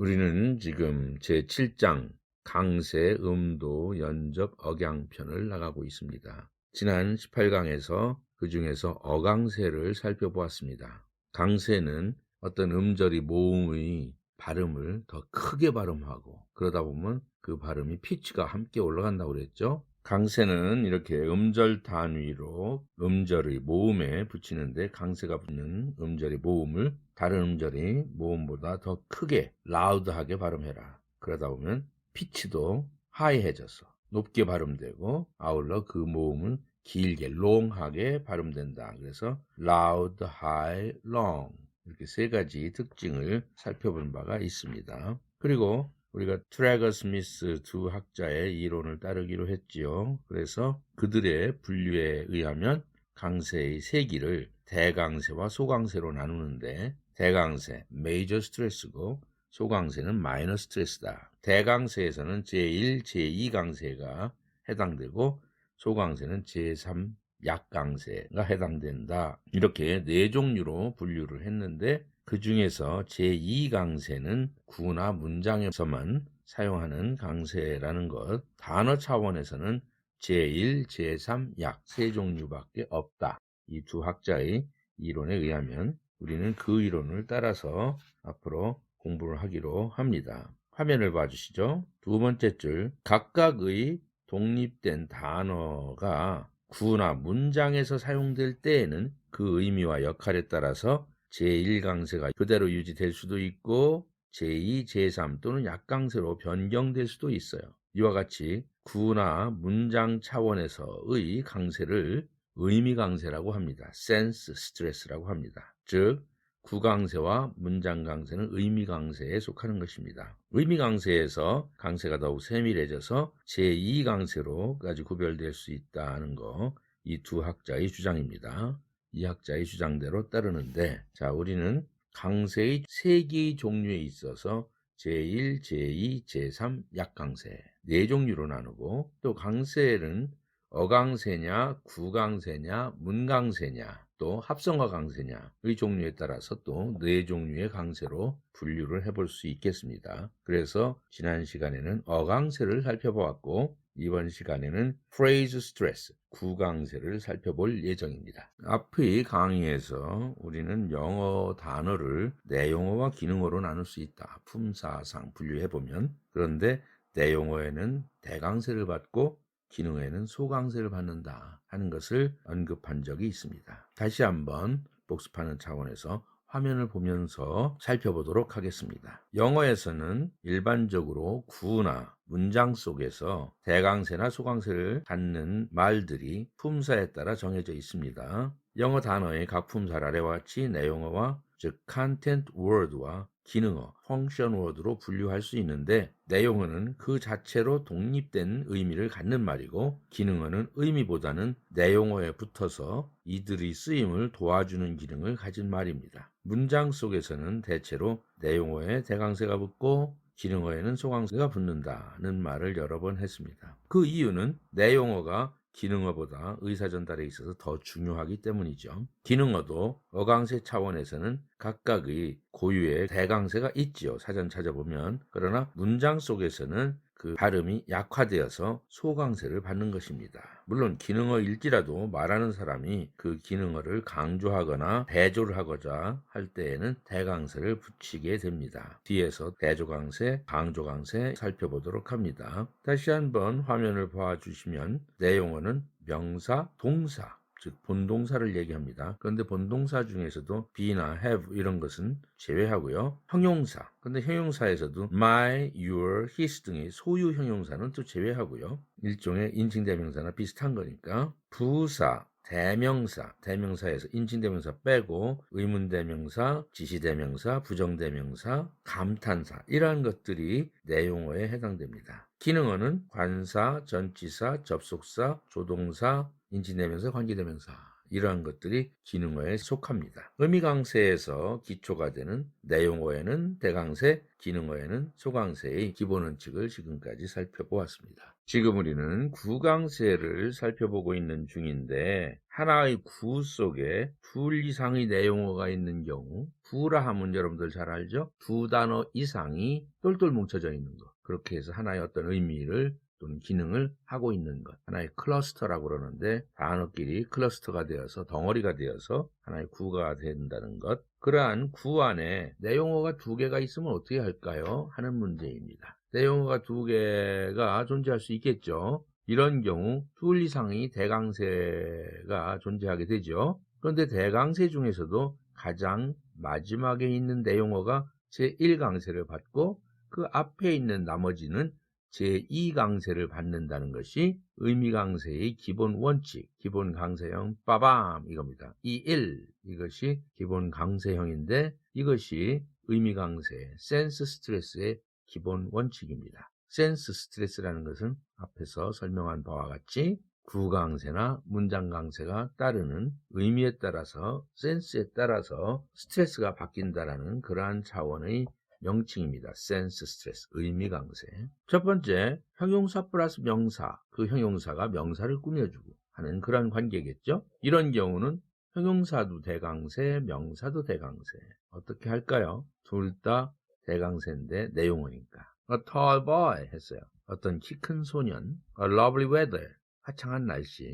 우리는 지금 제7장 강세, 음도, 연접, 억양편을 나가고 있습니다. 지난 18강에서 그 중에서 어강세를 살펴보았습니다. 강세는 어떤 음절이 모음의 발음을 더 크게 발음하고 그러다 보면 그 발음이 피치가 함께 올라간다고 그랬죠. 강세는 이렇게 음절 단위로 음절의 모음에 붙이는데 강세가 붙는 음절의 모음을 다른 음절이 모음보다 더 크게 라우드하게 발음해라. 그러다 보면 피치도 하이해져서 높게 발음되고 아울러 그 모음은 길게 롱하게 발음된다. 그래서 loud, high, long 이렇게 세 가지 특징을 살펴본 바가 있습니다. 그리고 우리가 트래거 스미스 두 학자의 이론을 따르기로 했지요. 그래서 그들의 분류에 의하면 강세의 세기를 대강세와 소강세로 나누는데 대강세, 메이저 스트레스고 소강세는 마이너 스트레스다. 대강세에서는 제1, 제2강세가 해당되고 소강세는 제3, 약강세가 해당된다. 이렇게 네 종류로 분류를 했는데 그 중에서 제2강세는 구나 문장에서만 사용하는 강세라는 것, 단어 차원에서는 제1, 제3, 약 세 종류밖에 없다. 이 두 학자의 이론에 의하면 우리는 그 이론을 따라서 앞으로 공부를 하기로 합니다. 화면을 봐주시죠. 두 번째 줄, 각각의 독립된 단어가 구나 문장에서 사용될 때에는 그 의미와 역할에 따라서 제1강세가 그대로 유지될 수도 있고 제2, 제3 또는 약강세로 변경될 수도 있어요. 이와 같이 구나 문장 차원에서의 강세를 의미강세라고 합니다. 센스 스트레스라고 합니다. 즉 구강세와 문장강세는 의미강세에 속하는 것입니다. 의미강세에서 강세가 더욱 세밀해져서 제2강세로까지 구별될 수 있다는 거, 이 두 학자의 주장입니다. 이 학자의 주장대로 따르는데, 자, 우리는 강세의 세 개의 종류에 있어서 제1, 제2, 제3, 약강세 네 종류로 나누고 또 강세는 어강세냐, 구강세냐, 문강세냐, 또 합성어 강세냐의 종류에 따라서 또 네 종류의 강세로 분류를 해볼 수 있겠습니다. 그래서 지난 시간에는 어강세를 살펴보았고 이번 시간에는 phrase stress, 구강세를 살펴볼 예정입니다. 앞의 강의에서 우리는 영어 단어를 내용어와 기능어로 나눌 수 있다. 품사상 분류해보면. 그런데 내용어에는 대강세를 받고 기능어에는 소강세를 받는다 하는 것을 언급한 적이 있습니다. 다시 한번 복습하는 차원에서 화면을 보면서 살펴보도록 하겠습니다. 영어에서는 일반적으로 구나 문장 속에서 대강세나 소강세를 갖는 말들이 품사에 따라 정해져 있습니다. 영어 단어의 각 품사를 아래와 같이 내용어와 즉 content word와 기능어, function word로 분류할 수 있는데 내용어는 그 자체로 독립된 의미를 갖는 말이고 기능어는 의미보다는 내용어에 붙어서 이들의 쓰임을 도와주는 기능을 가진 말입니다. 문장 속에서는 대체로 내용어에 대강세가 붙고 기능어에는 소강세가 붙는다는 말을 여러 번 했습니다. 그 이유는 내용어가 기능어보다 의사전달에 있어서 더 중요하기 때문이죠. 기능어도 어강세 차원에서는 각각의 고유의 대강세가 있지요. 사전 찾아보면. 그러나 문장 속에서는 그 발음이 약화되어서 소강세를 받는 것입니다. 물론 기능어일지라도 말하는 사람이 그 기능어를 강조하거나 대조를 하고자 할 때에는 대강세를 붙이게 됩니다. 뒤에서 대조강세, 강조강세 살펴보도록 합니다. 다시 한번 화면을 봐주시면 내용어는 명사, 동사 즉 본동사를 얘기합니다. 그런데 본동사 중에서도 be나 have 이런 것은 제외하고요. 형용사, 근데 형용사에서도 my, your, his 등의 소유 형용사는 또 제외하고요. 일종의 인칭대명사나 비슷한 거니까 부사, 대명사, 대명사에서 인칭대명사 빼고 의문대명사, 지시대명사, 부정대명사, 감탄사 이러한 것들이 내용어에 해당됩니다. 기능어는 관사, 전치사, 접속사, 조동사, 인칭대명사, 관계대명사 이러한 것들이 기능어에 속합니다. 의미강세에서 기초가 되는 내용어에는 대강세, 기능어에는 소강세의 기본 원칙을 지금까지 살펴보았습니다. 지금 우리는 구강세를 살펴보고 있는 중인데 하나의 구 속에 둘 이상의 내용어가 있는 경우 구라 하면 여러분들 잘 알죠? 두 단어 이상이 똘똘 뭉쳐져 있는 것. 그렇게 해서 하나의 어떤 의미를 또는 기능을 하고 있는 것. 하나의 클러스터라고 그러는데 단어끼리 클러스터가 되어서 덩어리가 되어서 하나의 구가 된다는 것. 그러한 구 안에 내용어가 두 개가 있으면 어떻게 할까요? 하는 문제입니다. 내용어가 두 개가 존재할 수 있겠죠. 이런 경우 둘 이상의 대강세가 존재하게 되죠. 그런데 대강세 중에서도 가장 마지막에 있는 내용어가 제1강세를 받고 그 앞에 있는 나머지는 제2강세를 받는다는 것이 의미강세의 기본 원칙, 기본 강세형 빠밤 이겁니다. 이것이 기본 강세형인데 이것이 의미강세, 센스 스트레스의 기본 원칙입니다. 센스 스트레스라는 것은 앞에서 설명한 바와 같이 구강세나 문장강세가 따르는 의미에 따라서 센스에 따라서 스트레스가 바뀐다라는 그러한 차원의 명칭입니다. 센스 스트레스, 의미강세. 첫 번째, 형용사 플러스 명사, 그 형용사가 명사를 꾸며주고 하는 그런 관계겠죠. 이런 경우는 형용사도 대강세, 명사도 대강세. 어떻게 할까요? 둘 다 대강세인데 내용어니까. A tall boy 했어요. 어떤 키 큰 소년. A lovely weather. 화창한 날씨.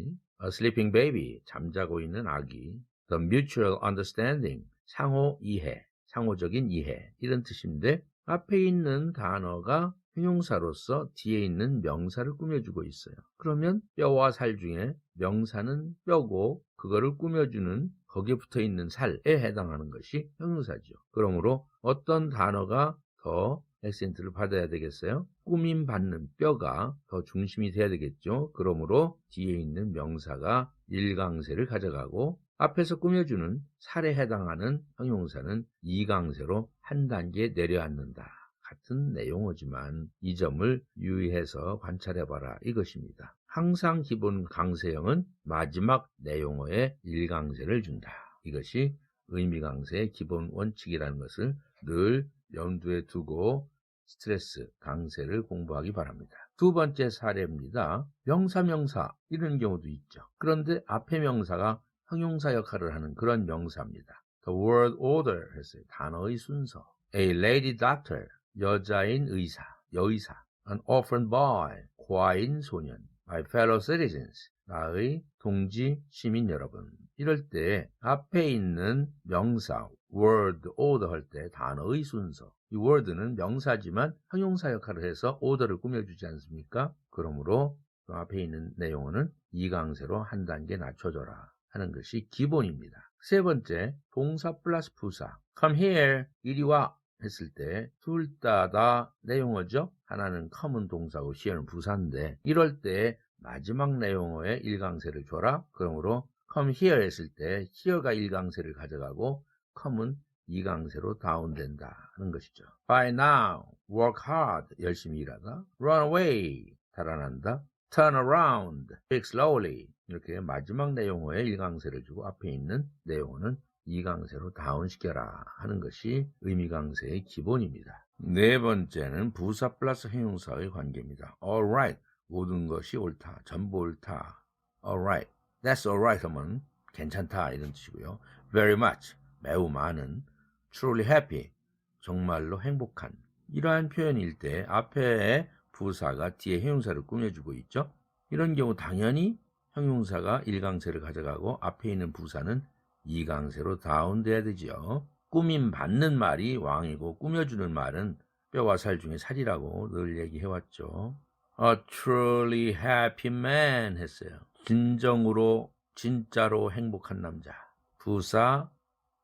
A sleeping baby. 잠자고 있는 아기. The mutual understanding. 상호 이해. 상호적인 이해. 이런 뜻인데 앞에 있는 단어가 형용사로서 뒤에 있는 명사를 꾸며주고 있어요. 그러면 뼈와 살 중에 명사는 뼈고 그거를 꾸며주는 거기에 붙어있는 살에 해당하는 것이 형용사죠. 그러므로 어떤 단어가 더 액센트를 받아야 되겠어요? 꾸밈받는 뼈가 더 중심이 돼야 되겠죠. 그러므로 뒤에 있는 명사가 1강세를 가져가고 앞에서 꾸며주는 살에 해당하는 형용사는 2강세로 한 단계 내려앉는다. 같은 내용어지만 이 점을 유의해서 관찰해봐라 이것입니다. 항상 기본 강세형은 마지막 내용어에 1강세를 준다. 이것이 의미강세의 기본 원칙이라는 것을 늘 염두에 두고 스트레스 강세를 공부하기 바랍니다. 두 번째 사례입니다. 명사 이런 경우도 있죠. 그런데 앞에 명사가 형용사 역할을 하는 그런 명사입니다. The word order 했어요. 단어의 순서. A lady doctor, 여자인 의사, 여의사. An orphan boy, 과인 소년. My fellow citizens, 나의 동지 시민 여러분. 이럴 때 앞에 있는 명사, word, order 할 때 단어의 순서. 이 word는 명사지만 형용사 역할을 해서 order를 꾸며주지 않습니까? 그러므로 그 앞에 있는 내용어는 2강세로 한 단계 낮춰줘라 하는 것이 기본입니다. 세 번째, 동사 플러스 부사. Come here, 이리 와 했을 때 둘 다 내용어죠. 하나는 come은 동사고 here는 부사인데 이럴 때 마지막 내용어에 1강세를 줘라. 그러므로 come here 했을 때 here가 1강세를 가져가고 come은 2강세로 다운된다 하는 것이죠. By now, work hard, 열심히 일하다. Run away, 달아난다. Turn around, speak slowly. 이렇게 마지막 내용어에 1강세를 주고 앞에 있는 내용어는 2강세로 다운시켜라 하는 것이 의미강세의 기본입니다. 네 번째는 부사 플러스 형용사의 관계입니다. Alright, 모든 것이 옳다, 전부 옳다. Alright, that's alright 하면 괜찮다 이런 뜻이고요. Very much, 매우 많은. Truly happy, 정말로 행복한. 이러한 표현일 때 앞에 부사가 뒤에 형용사를 꾸며주고 있죠. 이런 경우 당연히 형용사가 1강세를 가져가고 앞에 있는 부사는 2강세로 다운돼야 되죠. 꾸밈 받는 말이 왕이고 꾸며주는 말은 뼈와 살 중에 살이라고 늘 얘기해왔죠. A truly happy man 했어요. 진짜로 행복한 남자. 부사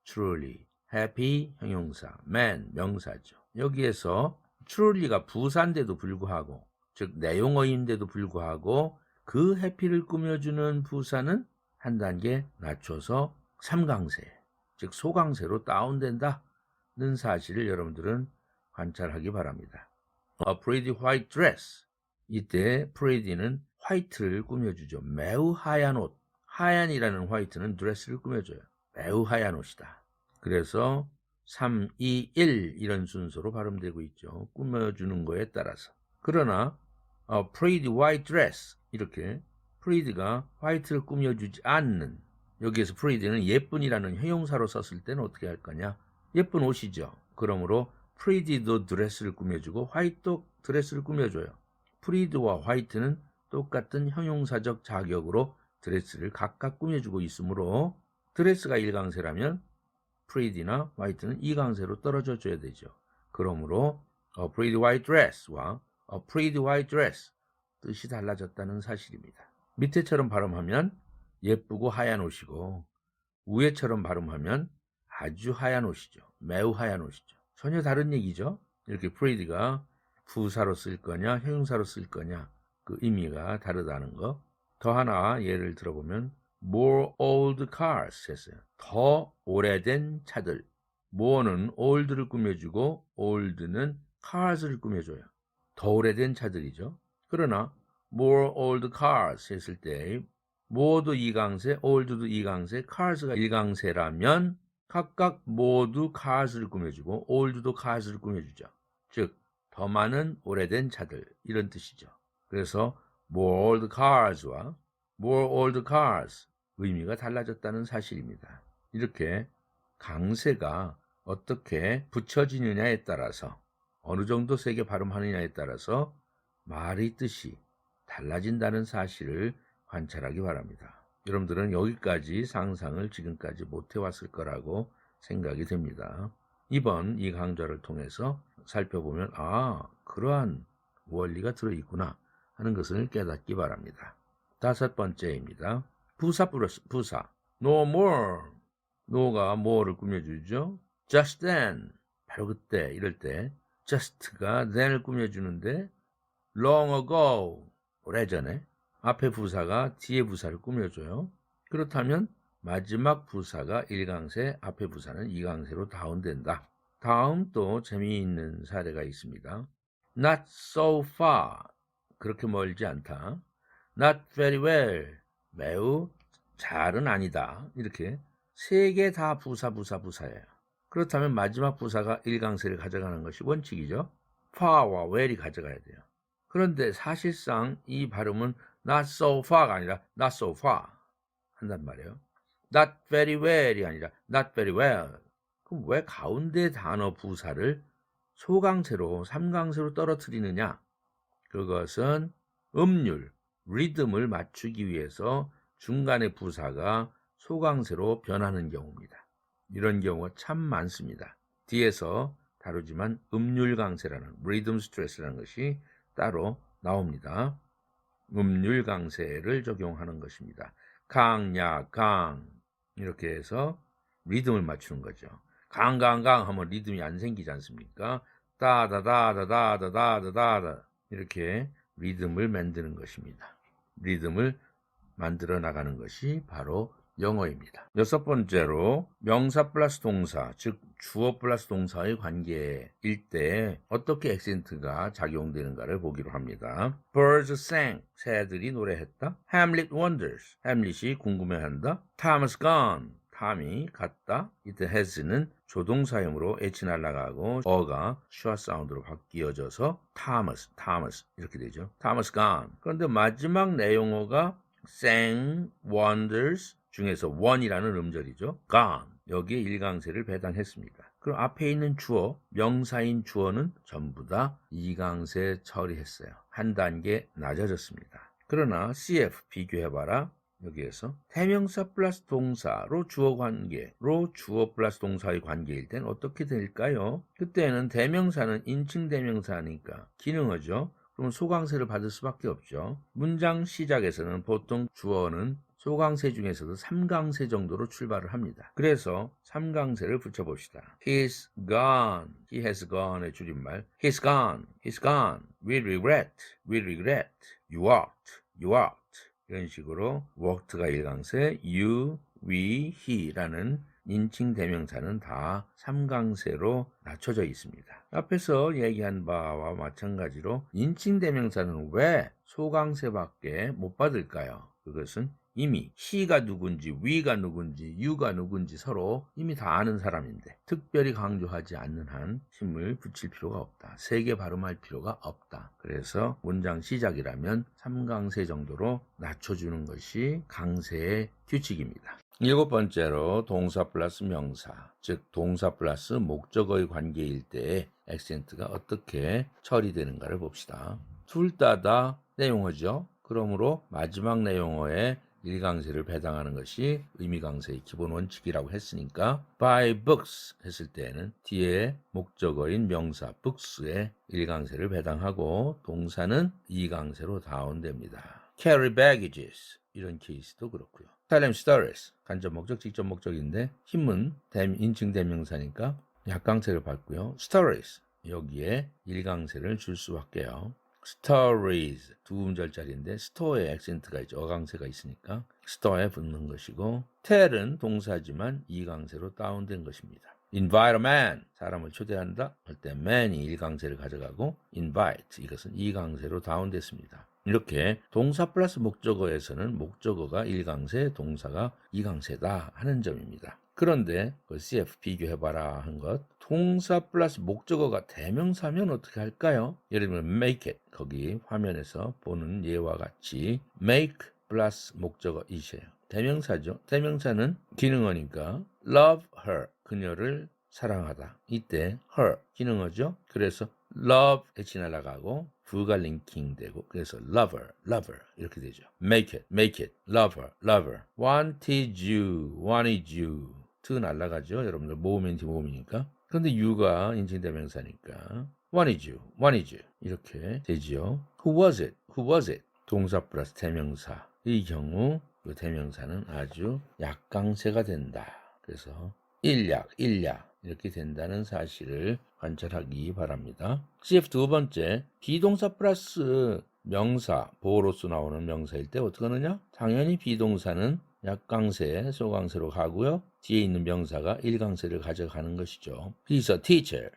truly, happy 형용사, man 명사죠. 여기에서 truly가 부사인데도 불구하고 즉 내용어인데도 불구하고 그 해피를 꾸며주는 부사는 한 단계 낮춰서 3강세, 즉 소강세로 다운된다는 사실을 여러분들은 관찰하기 바랍니다. A pretty white dress. 이때 pretty는 화이트를 꾸며주죠. 매우 하얀 옷. 하얀이라는 화이트는 드레스를 꾸며줘요. 매우 하얀 옷이다. 그래서 3, 2, 1 이런 순서로 발음되고 있죠. 꾸며주는 거에 따라서. 그러나 A pretty white dress. 이렇게 pretty가 화이트를 꾸며주지 않는, 여기에서 pretty는 예쁜이라는 형용사로 썼을 때는 어떻게 할 거냐? 예쁜 옷이죠. 그러므로 pretty도 드레스를 꾸며주고 화이트도 드레스를 꾸며줘요. pretty와 화이트는 똑같은 형용사적 자격으로 드레스를 각각 꾸며주고 있으므로 드레스가 1강세라면 pretty나 화이트는 2강세로 떨어져 줘야 되죠. 그러므로 a pretty white dress와 a pretty white dress 뜻이 달라졌다는 사실입니다. 밑에처럼 발음하면 예쁘고 하얀 옷이고 위에처럼 발음하면 아주 하얀 옷이죠. 매우 하얀 옷이죠. 전혀 다른 얘기죠. 이렇게 pretty가 부사로 쓸 거냐 형용사로 쓸 거냐 그 의미가 다르다는 거. 더 하나 예를 들어보면 more old cars 했어요. 더 오래된 차들. more는 old를 꾸며주고 old는 cars를 꾸며줘요. 더 오래된 차들이죠. 그러나 more old cars 했을 때 more도 2강세, old도 2강세, cars가 1강세라면 각각 모두 cars를 꾸며주고 old도 cars를 꾸며주죠. 즉 더 많은 오래된 차들 이런 뜻이죠. 그래서 more old cars와 more old cars 의미가 달라졌다는 사실입니다. 이렇게 강세가 어떻게 붙여지느냐에 따라서 어느 정도 세게 발음하느냐에 따라서 말의 뜻이 달라진다는 사실을 관찰하기 바랍니다. 여러분들은 여기까지 상상을 지금까지 못 해왔을 거라고 생각이 됩니다. 이번 이 강좌를 통해서 살펴보면 그러한 원리가 들어있구나 하는 것을 깨닫기 바랍니다. 5번째입니다. 부사 플러스 부사. No more. no가 more를 꾸며주죠. just then. 바로 그때 이럴 때 just가 then을 꾸며주는데 long ago. 오래전에. 앞에 부사가 뒤에 부사를 꾸며줘요. 그렇다면 마지막 부사가 1강세, 앞에 부사는 2강세로 다운된다. 다음 또 재미있는 사례가 있습니다. Not so far. 그렇게 멀지 않다. Not very well. 매우 잘은 아니다. 이렇게 세 개 다 부사예요. 그렇다면 마지막 부사가 1강세를 가져가는 것이 원칙이죠. far와 well이 가져가야 돼요. 그런데 사실상 이 발음은 not so far가 아니라 not so far 한단 말이에요. not very well이 아니라 not very well. 그럼 왜 가운데 단어 부사를 소강세로 3강세로 떨어뜨리느냐? 그것은 음률, 리듬을 맞추기 위해서 중간의 부사가 소강세로 변하는 경우입니다. 이런 경우가 참 많습니다. 뒤에서 다루지만 음률 강세라는 리듬 스트레스라는 것이 따로 나옵니다. 음률 강세를 적용하는 것입니다. 강야 강 이렇게 해서 리듬을 맞추는 거죠. 강강강 하면 리듬이 안 생기지 않습니까? 따다다다다다다다다 이렇게 리듬을 만드는 것입니다. 리듬을 만들어 나가는 것이 바로 영어입니다. 6번째로 명사 플러스 동사, 즉 주어 플러스 동사의 관계일 때 어떻게 액센트가 작용되는가를 보기로 합니다. Birds sang, 새들이 노래했다. Hamlet wonders, 햄릿이 궁금해한다. Tom's gone, 탐이 갔다. 이때 has는 조동사형으로 h 날아가고 어가 슈아 사운드로 바뀌어져서 Thomas 이렇게 되죠. Thomas gone. 그런데 마지막 내용어가 sang, wonders 중에서 one이라는 음절이죠. gone. 여기에 1강세를 배당했습니다. 그럼 앞에 있는 주어, 명사인 주어는 전부 다 2강세 처리했어요. 한 단계 낮아졌습니다. 그러나 CF 비교해봐라. 여기에서 대명사 플러스 동사로 주어 관계로 주어 플러스 동사의 관계일 땐 어떻게 될까요? 그때는 대명사는 인칭 대명사니까 기능어죠. 그럼 소강세를 받을 수밖에 없죠. 문장 시작에서는 보통 주어는 소강세 중에서도 3강세 정도로 출발을 합니다. 그래서 3강세를 붙여봅시다. He's gone. He has gone의 줄임말. He's gone. He's gone. We regret. We regret. You ought. You ought. 이런 식으로 walked가 1강세, you, we, he라는 인칭 대명사는 다 3강세로 낮춰져 있습니다. 앞에서 얘기한 바와 마찬가지로 인칭 대명사는 왜 소강세밖에 못 받을까요? 그것은 이미 he가 누군지, we가 누군지, you가 누군지 서로 이미 다 아는 사람인데 특별히 강조하지 않는 한 힘을 붙일 필요가 없다. 세게 발음할 필요가 없다. 그래서 문장 시작이라면 3강세 정도로 낮춰주는 것이 강세의 규칙입니다. 7번째로 동사 플러스 명사, 즉 동사 플러스 목적어의 관계일 때의 액센트가 어떻게 처리되는가를 봅시다. 둘 다 내용어죠. 그러므로 마지막 내용어에 일강세를 배당하는 것이 의미강세의 기본 원칙이라고 했으니까 by books 했을 때에는 뒤에 목적어인 명사 books에 일강세를 배당하고 동사는 이강세로 다운됩니다. carry baggages 이런 케이스도 그렇고요. tell them stories 간접 목적, 직접 목적인데 힘은 인칭 대명사니까 약강세를 받고요. stories 여기에 일강세를 줄 수밖에요. stories 두 음절짜리인데 store에 액센트가 있죠. 어강세가 있으니까 store에 붙는 것이고 tell은 동사지만 이강세로 다운된 것입니다. invite a man 사람을 초대한다 할 때 man이 일강세를 가져가고 invite 이것은 이강세로 다운됐습니다. 이렇게 동사 플러스 목적어에서는 목적어가 일강세, 동사가 이강세다 하는 점입니다. 그런데 그 CF 비교해봐라 한 것 동사 플러스 목적어가 대명사면 어떻게 할까요? 예를 들면 make it 거기 화면에서 보는 예와 같이 make 플러스 목적어이세요. 대명사죠. 대명사는 기능어니까 love her 그녀를 사랑하다. 이때 her 기능어죠. 그래서 love에 지나가고 부가 링킹되고 그래서 lover 이렇게 되죠. make it lover wanted you to 날라가죠. 여러분들 모음인지 모음이니까. 그런데 you가 인칭대명사니까 wanted you 이렇게 되지요. who was it 동사 플러스 대명사 이 경우 그 대명사는 아주 약강세가 된다. 그래서 일약 이렇게 된다는 사실을 관찰하기 바랍니다. CF 두 번째, 비동사 플러스 명사, 보어로서 나오는 명사일 때 어떻게 하느냐? 당연히 비동사는 약강세, 소강세로 가고요. 뒤에 있는 명사가 일강세를 가져가는 것이죠. He's a teacher.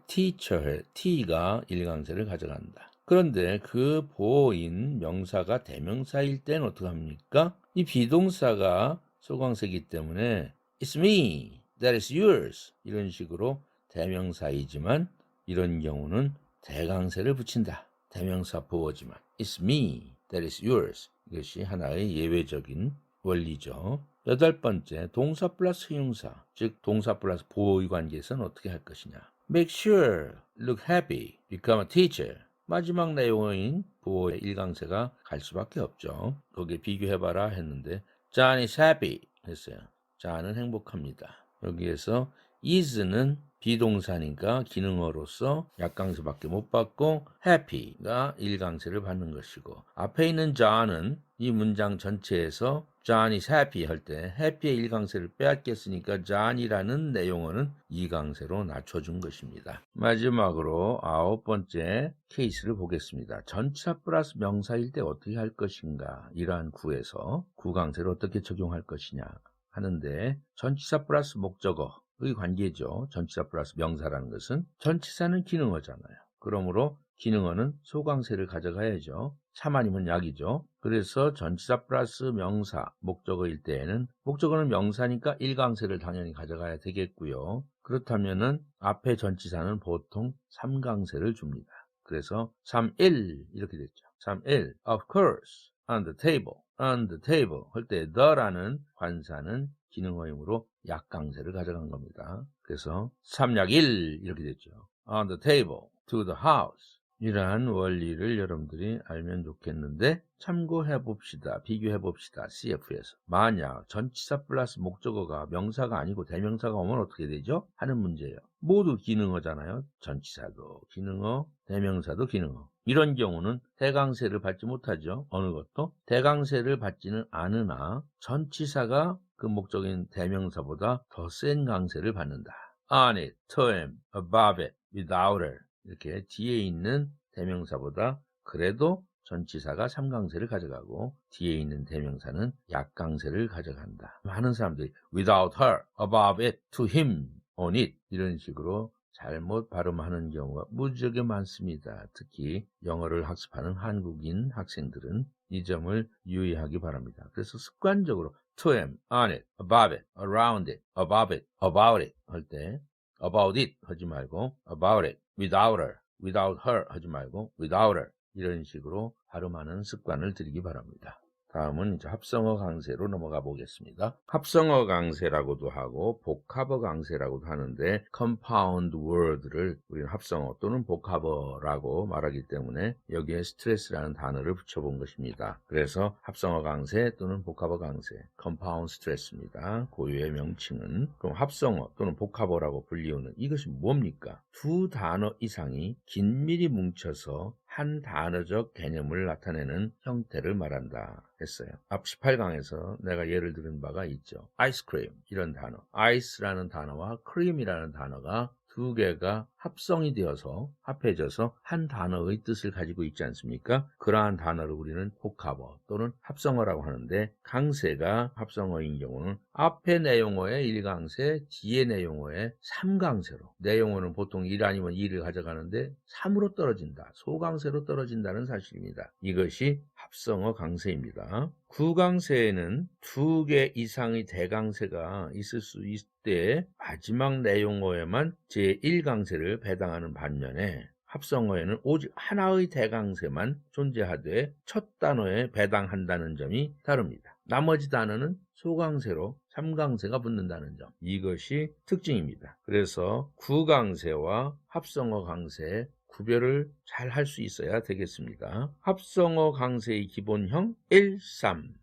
teacher의 T가 일강세를 가져간다. 그런데 그 보어인 명사가 대명사일 때는 어떻게 합니까? 이 비동사가 소강세이기 때문에 It's me, that is yours 이런 식으로 대명사이지만 이런 경우는 대강세를 붙인다. 대명사 보어지만 It's me, that is yours 이것이 하나의 예외적인 원리죠. 8번째, 동사 플러스 형용사, 즉 동사 플러스 보어의 관계에서는 어떻게 할 것이냐. Make sure, look happy, become a teacher. 마지막 내용인 보어의 일강세가 갈 수밖에 없죠. 거기에 비교해봐라 했는데 John is happy 했어요. John은 행복합니다. 여기에서 is는 비동사니까 기능어로서 약강세밖에 못 받고 happy가 일강세를 받는 것이고 앞에 있는 John은 이 문장 전체에서 John is happy 할 때 happy의 일강세를 빼앗겼으니까 John이라는 내용어는 이강세로 낮춰준 것입니다. 마지막으로 9번째 케이스를 보겠습니다. 전치사 플러스 명사일 때 어떻게 할 것인가 이러한 구에서 구강세를 어떻게 적용할 것이냐 하는데 전치사 플러스 목적어의 관계죠. 전치사 플러스 명사라는 것은 전치사는 기능어잖아요. 그러므로 기능어는 소강세를 가져가야죠. 참 아니면 약이죠. 그래서 전치사 플러스 명사 목적어일 때에는 목적어는 명사니까 일강세를 당연히 가져가야 되겠고요. 그렇다면은 앞에 전치사는 보통 3강세를 줍니다. 그래서 3.1 이렇게 됐죠. 3.1 of course on the table 할 때 the라는 관사는 기능어이므로 약강세를 가져간 겁니다. 그래서 3약1 이렇게 됐죠. on the table, to the house 이러한 원리를 여러분들이 알면 좋겠는데 참고해 봅시다. 비교해 봅시다. CF에서 만약 전치사 플러스 목적어가 명사가 아니고 대명사가 오면 어떻게 되죠? 하는 문제예요. 모두 기능어잖아요. 전치사도 기능어, 대명사도 기능어. 이런 경우는 대강세를 받지 못하죠. 어느 것도 대강세를 받지는 않으나 전치사가 그 목적인 대명사보다 더 센 강세를 받는다. on it, to him, above it, without it 이렇게 뒤에 있는 대명사보다 그래도 전치사가 3강세를 가져가고 뒤에 있는 대명사는 약강세를 가져간다. 많은 사람들이 without her, above it, to him, on it 이런 식으로 잘못 발음하는 경우가 무지하게 많습니다. 특히 영어를 학습하는 한국인 학생들은 이 점을 유의하기 바랍니다. 그래서 습관적으로 to am, on it, above it, around it, above it, about it 할 때 about it 하지 말고 about it, without her, without her 하지 말고 without her 이런 식으로 발음하는 습관을 들이기 바랍니다. 다음은 이제 합성어 강세로 넘어가 보겠습니다. 합성어 강세라고도 하고 복합어 강세라고도 하는데 compound word를 우리는 합성어 또는 복합어라고 말하기 때문에 여기에 스트레스라는 단어를 붙여본 것입니다. 그래서 합성어 강세 또는 복합어 강세, compound stress입니다. 고유의 명칭은. 그럼 합성어 또는 복합어라고 불리우는 이것이 뭡니까? 두 단어 이상이 긴밀히 뭉쳐서 한 단어적 개념을 나타내는 형태를 말한다 했어요. 앞 18강에서 내가 예를 들은 바가 있죠. 아이스크림 이런 단어, 아이스라는 단어와 크림이라는 단어가 두 개가 합성이 되어서 합해져서 한 단어의 뜻을 가지고 있지 않습니까? 그러한 단어를 우리는 복합어 또는 합성어라고 하는데 강세가 합성어인 경우는 앞의 내용어의 1강세, 뒤의 내용어의 3강세로 내용어는 보통 1 아니면 2를 가져가는데 3으로 떨어진다, 소강세로 떨어진다는 사실입니다. 이것이 합성어 강세입니다. 구강세에는 2개 이상의 대강세가 있을 수 있을 때 마지막 내용어에만 제1강세를 배당하는 반면에 합성어에는 오직 하나의 대강세만 존재하되 첫 단어에 배당한다는 점이 다릅니다. 나머지 단어는 소강세로 3강세가 붙는다는 점, 이것이 특징입니다. 그래서 구강세와 합성어 강세 구별을 잘 할 수 있어야 되겠습니다. 합성어 강세의 기본형 1, 3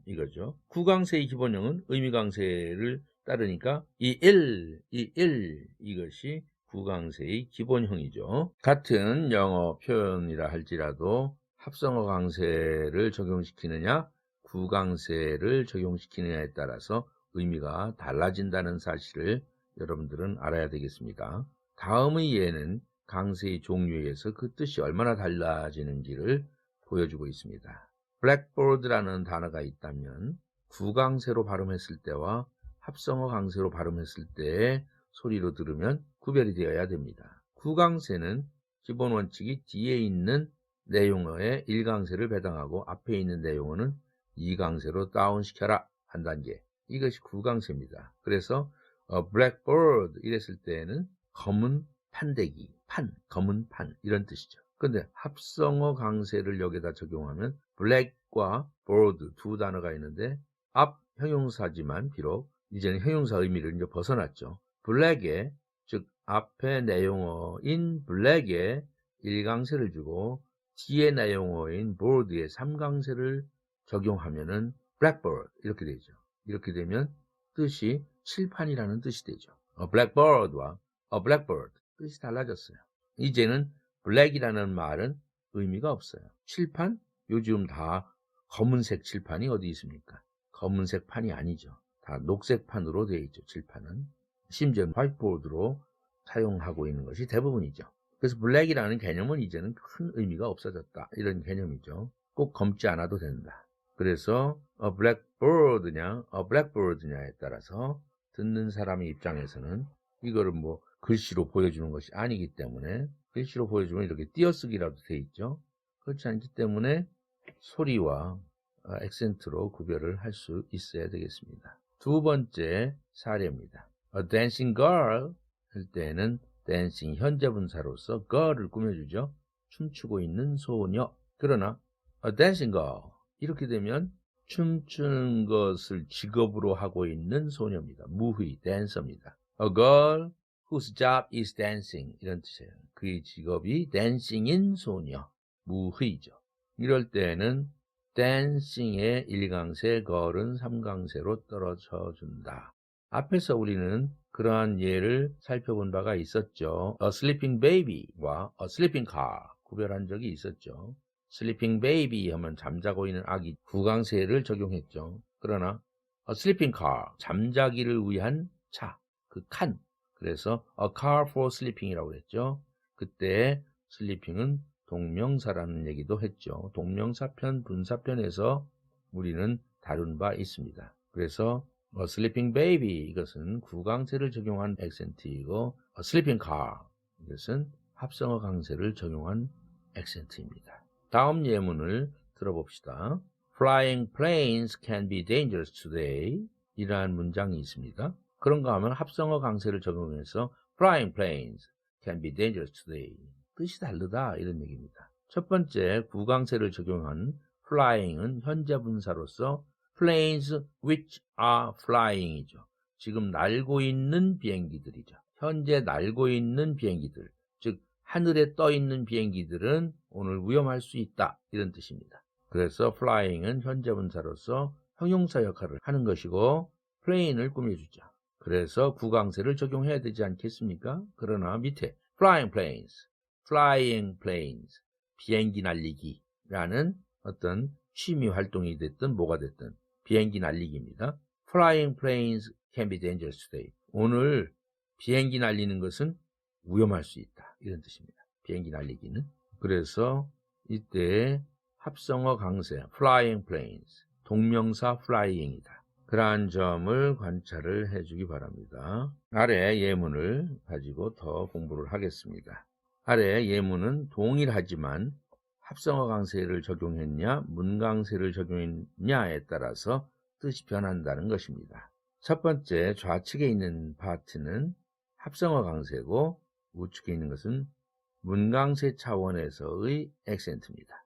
이거죠. 구강세의 기본형은 의미강세를 따르니까 이 1 이것이 구강세의 기본형이죠. 같은 영어 표현이라 할지라도 합성어 강세를 적용시키느냐 구강세를 적용시키느냐에 따라서 의미가 달라진다는 사실을 여러분들은 알아야 되겠습니다. 다음의 예는 강세의 종류에 의해서 그 뜻이 얼마나 달라지는지를 보여주고 있습니다. blackboard라는 단어가 있다면 구강세로 발음했을 때와 합성어 강세로 발음했을 때의 소리로 들으면 구별이 되어야 됩니다. 구강세는 기본 원칙이 뒤에 있는 내용어에 1강세를 배당하고 앞에 있는 내용어는 2강세로 다운시켜라 한 단계, 이것이 구강세입니다. 그래서 blackboard 이랬을 때에는 검은 판대기, 검은 판 이런 뜻이죠. 근데 합성어 강세를 여기다 적용하면 black과 board 두 단어가 있는데 앞 형용사지만 비록 이제는 형용사 의미를 이제 벗어났죠. black에, 즉 앞에 내용어인 black에 1강세를 주고 뒤에 내용어인 board에 3강세를 적용하면은 blackboard 이렇게 되죠. 이렇게 되면 뜻이 칠판이라는 뜻이 되죠. blackboard와 blackbird 뜻이 달라졌어요. 이제는 black이라는 말은 의미가 없어요. 칠판? 요즘 다 검은색 칠판이 어디 있습니까? 검은색 판이 아니죠. 다 녹색 판으로 되어 있죠. 칠판은. 심지어 화이트보드로 사용하고 있는 것이 대부분이죠. 그래서 black이라는 개념은 이제는 큰 의미가 없어졌다, 이런 개념이죠. 꼭 검지 않아도 된다. 그래서 blackbird냐 blackbird냐에 따라서 듣는 사람의 입장에서는 이거를 뭐 글씨로 보여주는 것이 아니기 때문에, 글씨로 보여주면 이렇게 띄어쓰기라도 돼 있죠. 그렇지 않기 때문에 소리와 액센트로 구별을 할 수 있어야 되겠습니다. 두 번째 사례입니다. A dancing girl 할 때는 dancing 현재분사로서 girl을 꾸며주죠. 춤추고 있는 소녀. 그러나 a dancing girl 이렇게 되면 춤추는 것을 직업으로 하고 있는 소녀입니다. 무의, 댄서입니다. A girl whose job is dancing 이런 뜻이에요. 그의 직업이 dancing인 소녀, 무의죠. 이럴 때는 dancing의 1강세, girl은 3강세로 떨어져 준다. 앞에서 우리는 그러한 예를 살펴본 바가 있었죠. A sleeping baby와 a sleeping car 구별한 적이 있었죠. sleeping baby 하면 잠자고 있는 아기, 구강세를 적용했죠. 그러나 a sleeping car 잠자기를 위한 차, 그 칸, 그래서 a car for sleeping이라고 했죠. 그때 sleeping은 동명사라는 얘기도 했죠. 동명사편, 분사편에서 우리는 다룬 바 있습니다. 그래서 a sleeping baby 이것은 구강세를 적용한 액센트이고 a sleeping car 이것은 합성어 강세를 적용한 액센트입니다. 다음 예문을 들어봅시다. Flying planes can be dangerous today. 이라는 문장이 있습니다. 그런가 하면 합성어 강세를 적용해서 Flying planes can be dangerous today. 뜻이 다르다 이런 얘기입니다. 첫 번째 구강세를 적용한 flying은 현재 분사로서 planes which are flying이죠. 지금 날고 있는 비행기들이죠. 현재 날고 있는 비행기들, 즉 하늘에 떠 있는 비행기들은 오늘 위험할 수 있다 이런 뜻입니다. 그래서 flying은 현재 분사로서 형용사 역할을 하는 것이고 plane을 꾸며주죠. 그래서 구강세를 적용해야 되지 않겠습니까? 그러나 밑에 flying planes, 비행기 날리기라는 어떤 취미 활동이 됐든 뭐가 됐든 비행기 날리기입니다. Flying planes can be dangerous today. 오늘 비행기 날리는 것은 위험할 수 있다. 이런 뜻입니다. 비행기 날리기는. 그래서 이때 합성어 강세 flying planes, 동명사 flying이다. 그러한 점을 관찰을 해주기 바랍니다. 아래 예문을 가지고 더 공부를 하겠습니다. 아래 예문은 동일하지만 합성어 강세를 적용했냐 문강세를 적용했냐에 따라서 뜻이 변한다는 것입니다. 첫 번째 좌측에 있는 파트는 합성어 강세고 우측에 있는 것은 문강세 차원에서의 액센트입니다.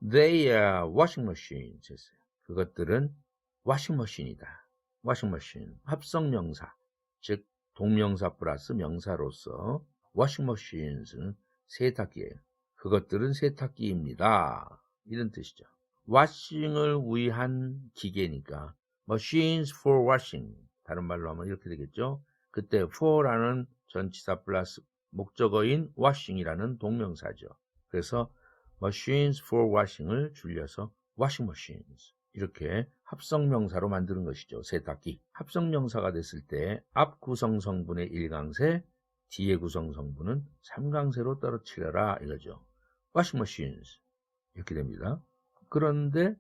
They are washing machines 했어요. 그것들은 워싱머신이다. 워싱머신, 합성명사, 즉 동명사 플러스 명사로서 워싱머신은 세탁기예요. 그것들은 세탁기입니다. 이런 뜻이죠. washing을 위한 기계니까 machines for washing, 다른 말로 하면 이렇게 되겠죠. 그때 for라는 전치사 플러스 목적어인 washing이라는 동명사죠. 그래서 machines for washing을 줄여서 washing machines, 이렇게 합성명사로 만드는 것이죠. 세탁기. 합성명사가 됐을 때 앞 구성성분의 1강세, 뒤에 구성성분은 3강세로 떨어뜨려라 이거죠. washing machines 이렇게 됩니다. 그런데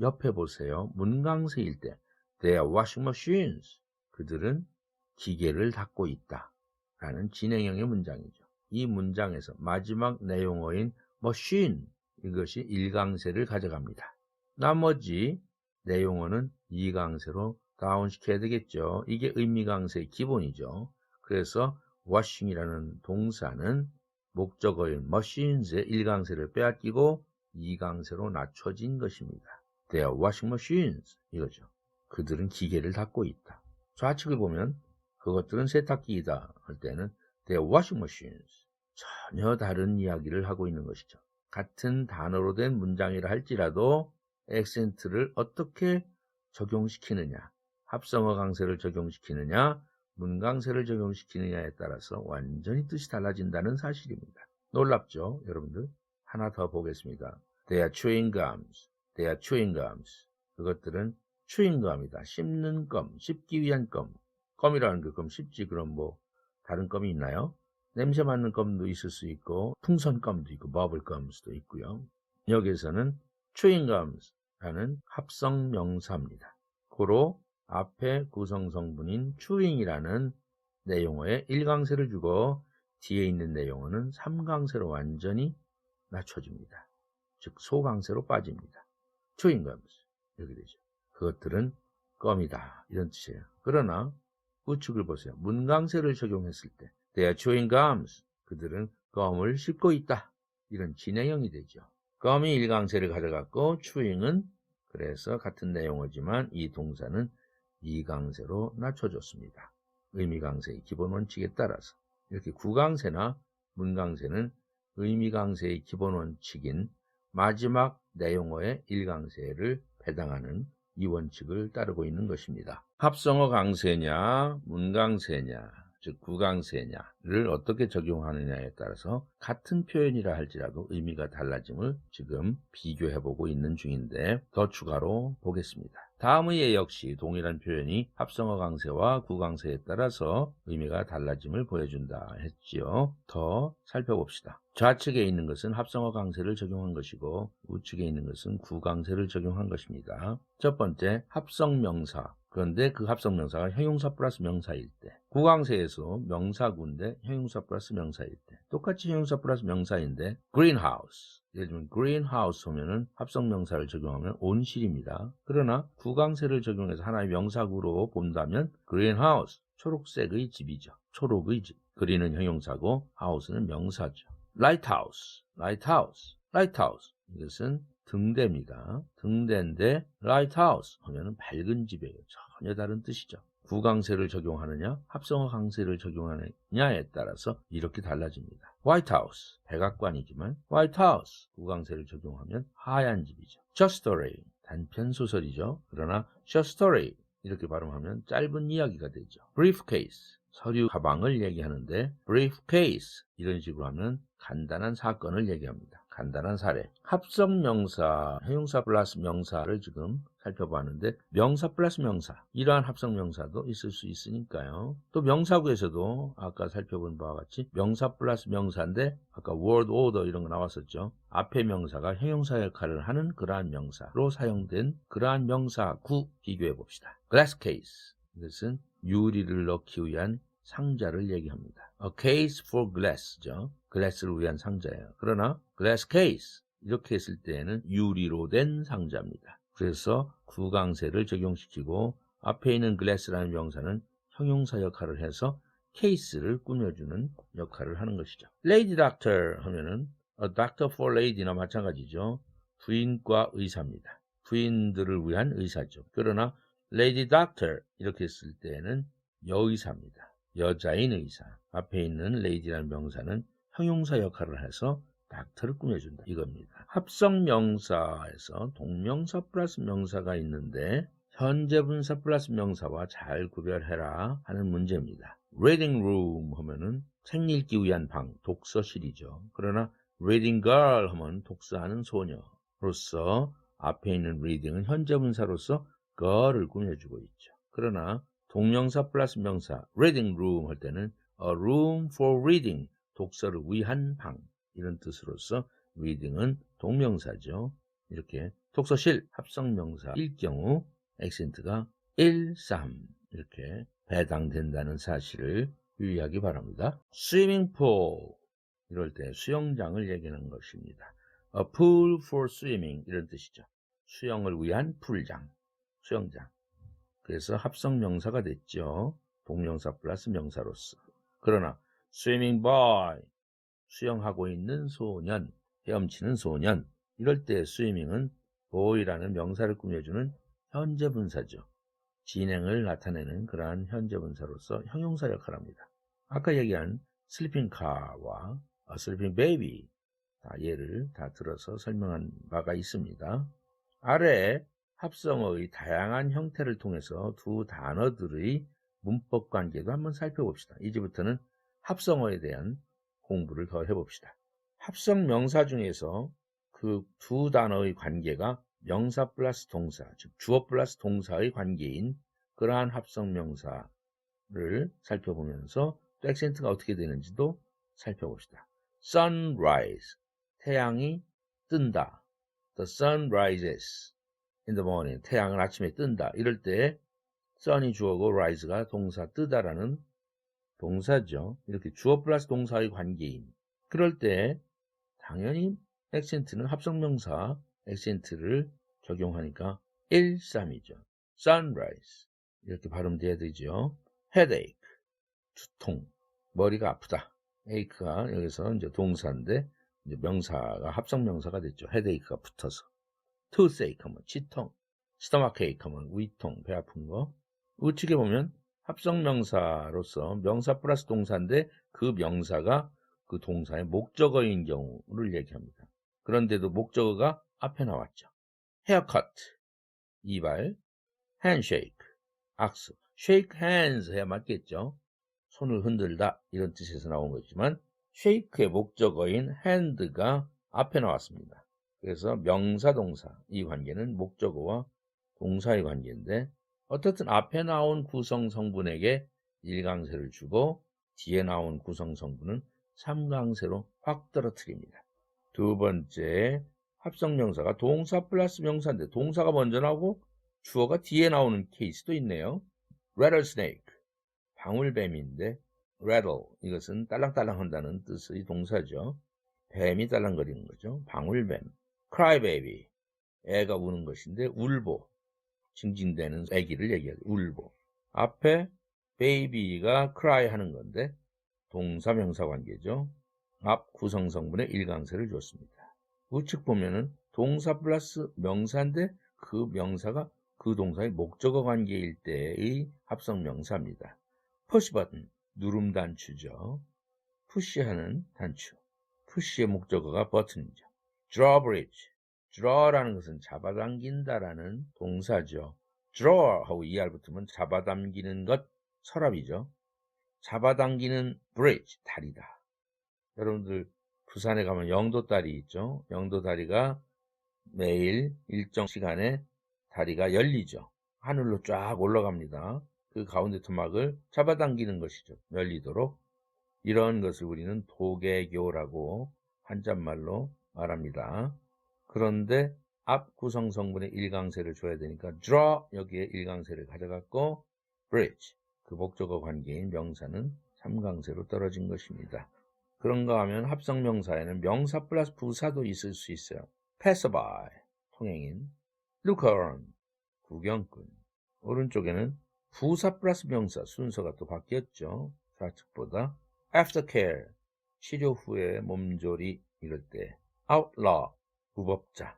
옆에 보세요. 문강세일 때 they are washing machines, 그들은 기계를 닦고 있다 라는 진행형의 문장이죠. 이 문장에서 마지막 내용어인 machine, 이것이 1강세를 가져갑니다. 나머지 내용어는 2강세로 다운시켜야 되겠죠. 이게 의미강세의 기본이죠. 그래서 washing이라는 동사는 목적어인 machines의 1강세를 빼앗기고 2강세로 낮춰진 것입니다. They are washing machines 이거죠. 그들은 기계를 닦고 있다. 좌측을 보면 그것들은 세탁기이다 할 때는 They are washing machines, 전혀 다른 이야기를 하고 있는 것이죠. 같은 단어로 된 문장이라 할지라도 액센트를 어떻게 적용시키느냐, 합성어 강세를 적용시키느냐, 문강세를 적용시키느냐에 따라서 완전히 뜻이 달라진다는 사실입니다. 놀랍죠, 여러분들? 하나 더 보겠습니다. They are chewing gums. They are chewing gums. 그것들은 chewing감이다. 씹는 껌, 씹기 위한 껌. 껌이라는 게 그럼 씹지, 그럼 뭐 다른 껌이 있나요? 냄새 맡는 껌도 있을 수 있고 풍선껌도 있고 버블껌도 있고요. 여기에서는 chewing gums 라는 합성 명사입니다. 고로 앞에 구성성분인 chewing이라는 내용어에 1강세를 주고 뒤에 있는 내용어는 3강세로 완전히 낮춰줍니다. 즉 소강세로 빠집니다. chewing gums 이렇게 되죠. 그것들은 껌이다 이런 뜻이에요. 그러나 우측을 보세요. 문강세를 적용했을 때 They are chewing gums, 그들은 껌을 씹고 있다 이런 진행형이 되죠. 껌이 1강세를 가져갔고 chewing은 그래서 같은 내용어지만 이 동사는 2강세로 낮춰줬습니다. 의미강세의 기본 원칙에 따라서 이렇게 구강세나 문강세는 의미강세의 기본 원칙인 마지막 내용어의 1강세를 배당하는 이 원칙을 따르고 있는 것입니다. 합성어 강세냐 문강세냐 즉 구강세냐를 어떻게 적용하느냐에 따라서 같은 표현이라 할지라도 의미가 달라짐을 지금 비교해보고 있는 중인데 더 추가로 보겠습니다. 다음의 예 역시 동일한 표현이 합성어 강세와 구강세에 따라서 의미가 달라짐을 보여준다 했지요. 더 살펴봅시다. 좌측에 있는 것은 합성어 강세를 적용한 것이고 우측에 있는 것은 구강세를 적용한 것입니다. 첫 번째 합성명사, 그런데 그 합성명사가 형용사 플러스 명사일 때, 구강세에서 명사구인데 형용사 플러스 명사일 때, 똑같이 형용사 플러스 명사인데 greenhouse, 예를 들면 greenhouse 하면은 합성명사를 적용하면 온실입니다. 그러나 구강세를 적용해서 하나의 명사구로 본다면 greenhouse, 초록색의 집이죠. 초록의 집. green은 형용사고 house는 명사죠. lighthouse, lighthouse, lighthouse. 이것은 등대입니다. 등대인데 lighthouse 하면은 밝은 집이에요. 전혀 다른 뜻이죠. 구강세를 적용하느냐, 합성어 강세를 적용하느냐에 따라서 이렇게 달라집니다. 화이트하우스, 백악관이지만 화이트하우스, 구강세를 적용하면 하얀 집이죠. short story, 단편 소설이죠. 그러나 short story 이렇게 발음하면 짧은 이야기가 되죠. briefcase, 서류 가방을 얘기하는데 briefcase 이런 식으로 하면 간단한 사건을 얘기합니다. 간단한 사례. 합성명사, 형용사 플러스 명사를 지금 살펴봤는데 명사 플러스 명사, 이러한 합성명사도 있을 수 있으니까요. 또 명사구에서도 아까 살펴본 바와 같이 명사 플러스 명사인데 아까 word order 이런 거 나왔었죠. 앞에 명사가 형용사 역할을 하는 그러한 명사로 사용된 그러한 명사구 비교해 봅시다. glass case, 이것은 유리를 넣기 위한 상자를 얘기합니다. A case for glass죠. glass를 위한 상자예요. 그러나 glass case 이렇게 했을 때에는 유리로 된 상자입니다. 그래서 구강세를 적용시키고 앞에 있는 glass라는 명사는 형용사 역할을 해서 케이스를 꾸며주는 역할을 하는 것이죠. lady doctor 하면은 a doctor for lady나 마찬가지죠. 부인과 의사입니다. 부인들을 위한 의사죠. 그러나 lady doctor 이렇게 했을 때에는 여의사입니다. 여자인 의사. 앞에 있는 lady라는 명사는 형용사 역할을 해서 닥터를 꾸며준다 이겁니다. 합성명사에서 동명사 플러스 명사가 있는데 현재 분사 플러스 명사와 잘 구별해라 하는 문제입니다. reading room 하면은 책 읽기 위한 방, 독서실이죠. 그러나 reading girl 하면 독서하는 소녀로서 앞에 있는 reading은 현재 분사로서 girl을 꾸며주고 있죠. 그러나 동명사 플러스 명사 reading room 할 때는 a room for reading, 독서를 위한 방 이런 뜻으로서 reading은 동명사죠. 이렇게 독서실 합성명사일 경우 액센트가 1, 3 이렇게 배당된다는 사실을 유의하기 바랍니다. swimming pool 이럴 때 수영장을 얘기하는 것입니다. a pool for swimming 이런 뜻이죠. 수영을 위한 풀장, 수영장. 그래서 합성명사가 됐죠. 동명사 플러스 명사로서. 그러나 swimming boy, 수영하고 있는 소년, 헤엄치는 소년, 이럴 때 swimming은 boy라는 명사를 꾸며주는 현재 분사죠. 진행을 나타내는 그러한 현재 분사로서 형용사 역할을 합니다. 아까 얘기한 sleeping car와 sleeping baby, 예를 다 들어서 설명한 바가 있습니다. 아래에 합성어의 다양한 형태를 통해서 두 단어들의 문법 관계도 한번 살펴봅시다. 이제부터는 합성어에 대한 공부를 더 해봅시다. 합성 명사 중에서 그 두 단어의 관계가 명사 플러스 동사, 즉 주어 플러스 동사의 관계인 그러한 합성 명사를 살펴보면서 또 액센트가 어떻게 되는지도 살펴봅시다. sunrise, 태양이 뜬다. The sun rises in the morning. 태양은 아침에 뜬다. 이럴 때 sun이 주어고 rise가 동사 뜨다라는 동사죠. 이렇게 주어 플러스 동사의 관계인. 그럴 때 당연히 액센트는 합성명사 액센트를 적용하니까 1, 3이죠. sunrise 이렇게 발음돼야 되죠. headache, 두통, 머리가 아프다. ache가 여기서 이제 동사인데 이제 명사가 합성명사가 됐죠. headache가 붙어서. toothache 하면 치통, stomachache 하면 위통, 배 아픈 거. 우측에 보면 합성명사로서 명사 플러스 동사인데 그 명사가 그 동사의 목적어인 경우를 얘기합니다. 그런데도 목적어가 앞에 나왔죠. haircut, 이발, handshake, 악수, shake hands 해야 맞겠죠. 손을 흔들다 이런 뜻에서 나온 거지만 shake의 목적어인 hand가 앞에 나왔습니다. 그래서 명사 동사 이 관계는 목적어와 동사의 관계인데 어떻든 앞에 나온 구성 성분에게 1강세를 주고 뒤에 나온 구성 성분은 3강세로 확 떨어뜨립니다. 두 번째, 합성명사가 동사 플러스 명사인데 동사가 먼저 나오고 주어가 뒤에 나오는 케이스도 있네요. rattlesnake, 방울뱀인데 rattle, 이것은 딸랑딸랑 한다는 뜻의 동사죠. 뱀이 딸랑거리는 거죠. 방울뱀. cry baby. 애가 우는 것인데 울보. 징징대는 아기를 얘기하죠. 울보. 앞에 baby가 cry 하는 건데 동사 명사 관계죠. 앞 구성성분의 일강세를 줬습니다. 우측 보면은 동사 플러스 명사인데 그 명사가 그 동사의 목적어 관계일 때의 합성 명사입니다. push button, 누름 단추죠. 푸시하는 단추. 푸시의 목적어가 버튼이죠. drawbridge, draw라는 것은 잡아당긴다라는 동사죠. draw 하고 er 붙으면 잡아당기는 것, 서랍이죠. 잡아당기는 bridge, 다리다. 여러분들 부산에 가면 영도다리 있죠. 영도다리가 매일 일정 시간에 다리가 열리죠. 하늘로 쫙 올라갑니다. 그 가운데 토막을 잡아당기는 것이죠. 열리도록. 이런 것을 우리는 도개교라고 한자말로 말합니다. 그런데 앞 구성 성분의 일강세를 줘야 되니까 draw 여기에 일강세를 가져갔고 bridge 그 목적어 관계인 명사는 삼강세로 떨어진 것입니다. 그런가 하면 합성명사에는 명사 플러스 부사도 있을 수 있어요. passerby, 통행인, looker-on, 구경꾼. 오른쪽에는 부사 플러스 명사 순서가 또 바뀌었죠. 좌측보다. aftercare, 치료 후에 몸조리 이럴 때. outlaw, 무법자.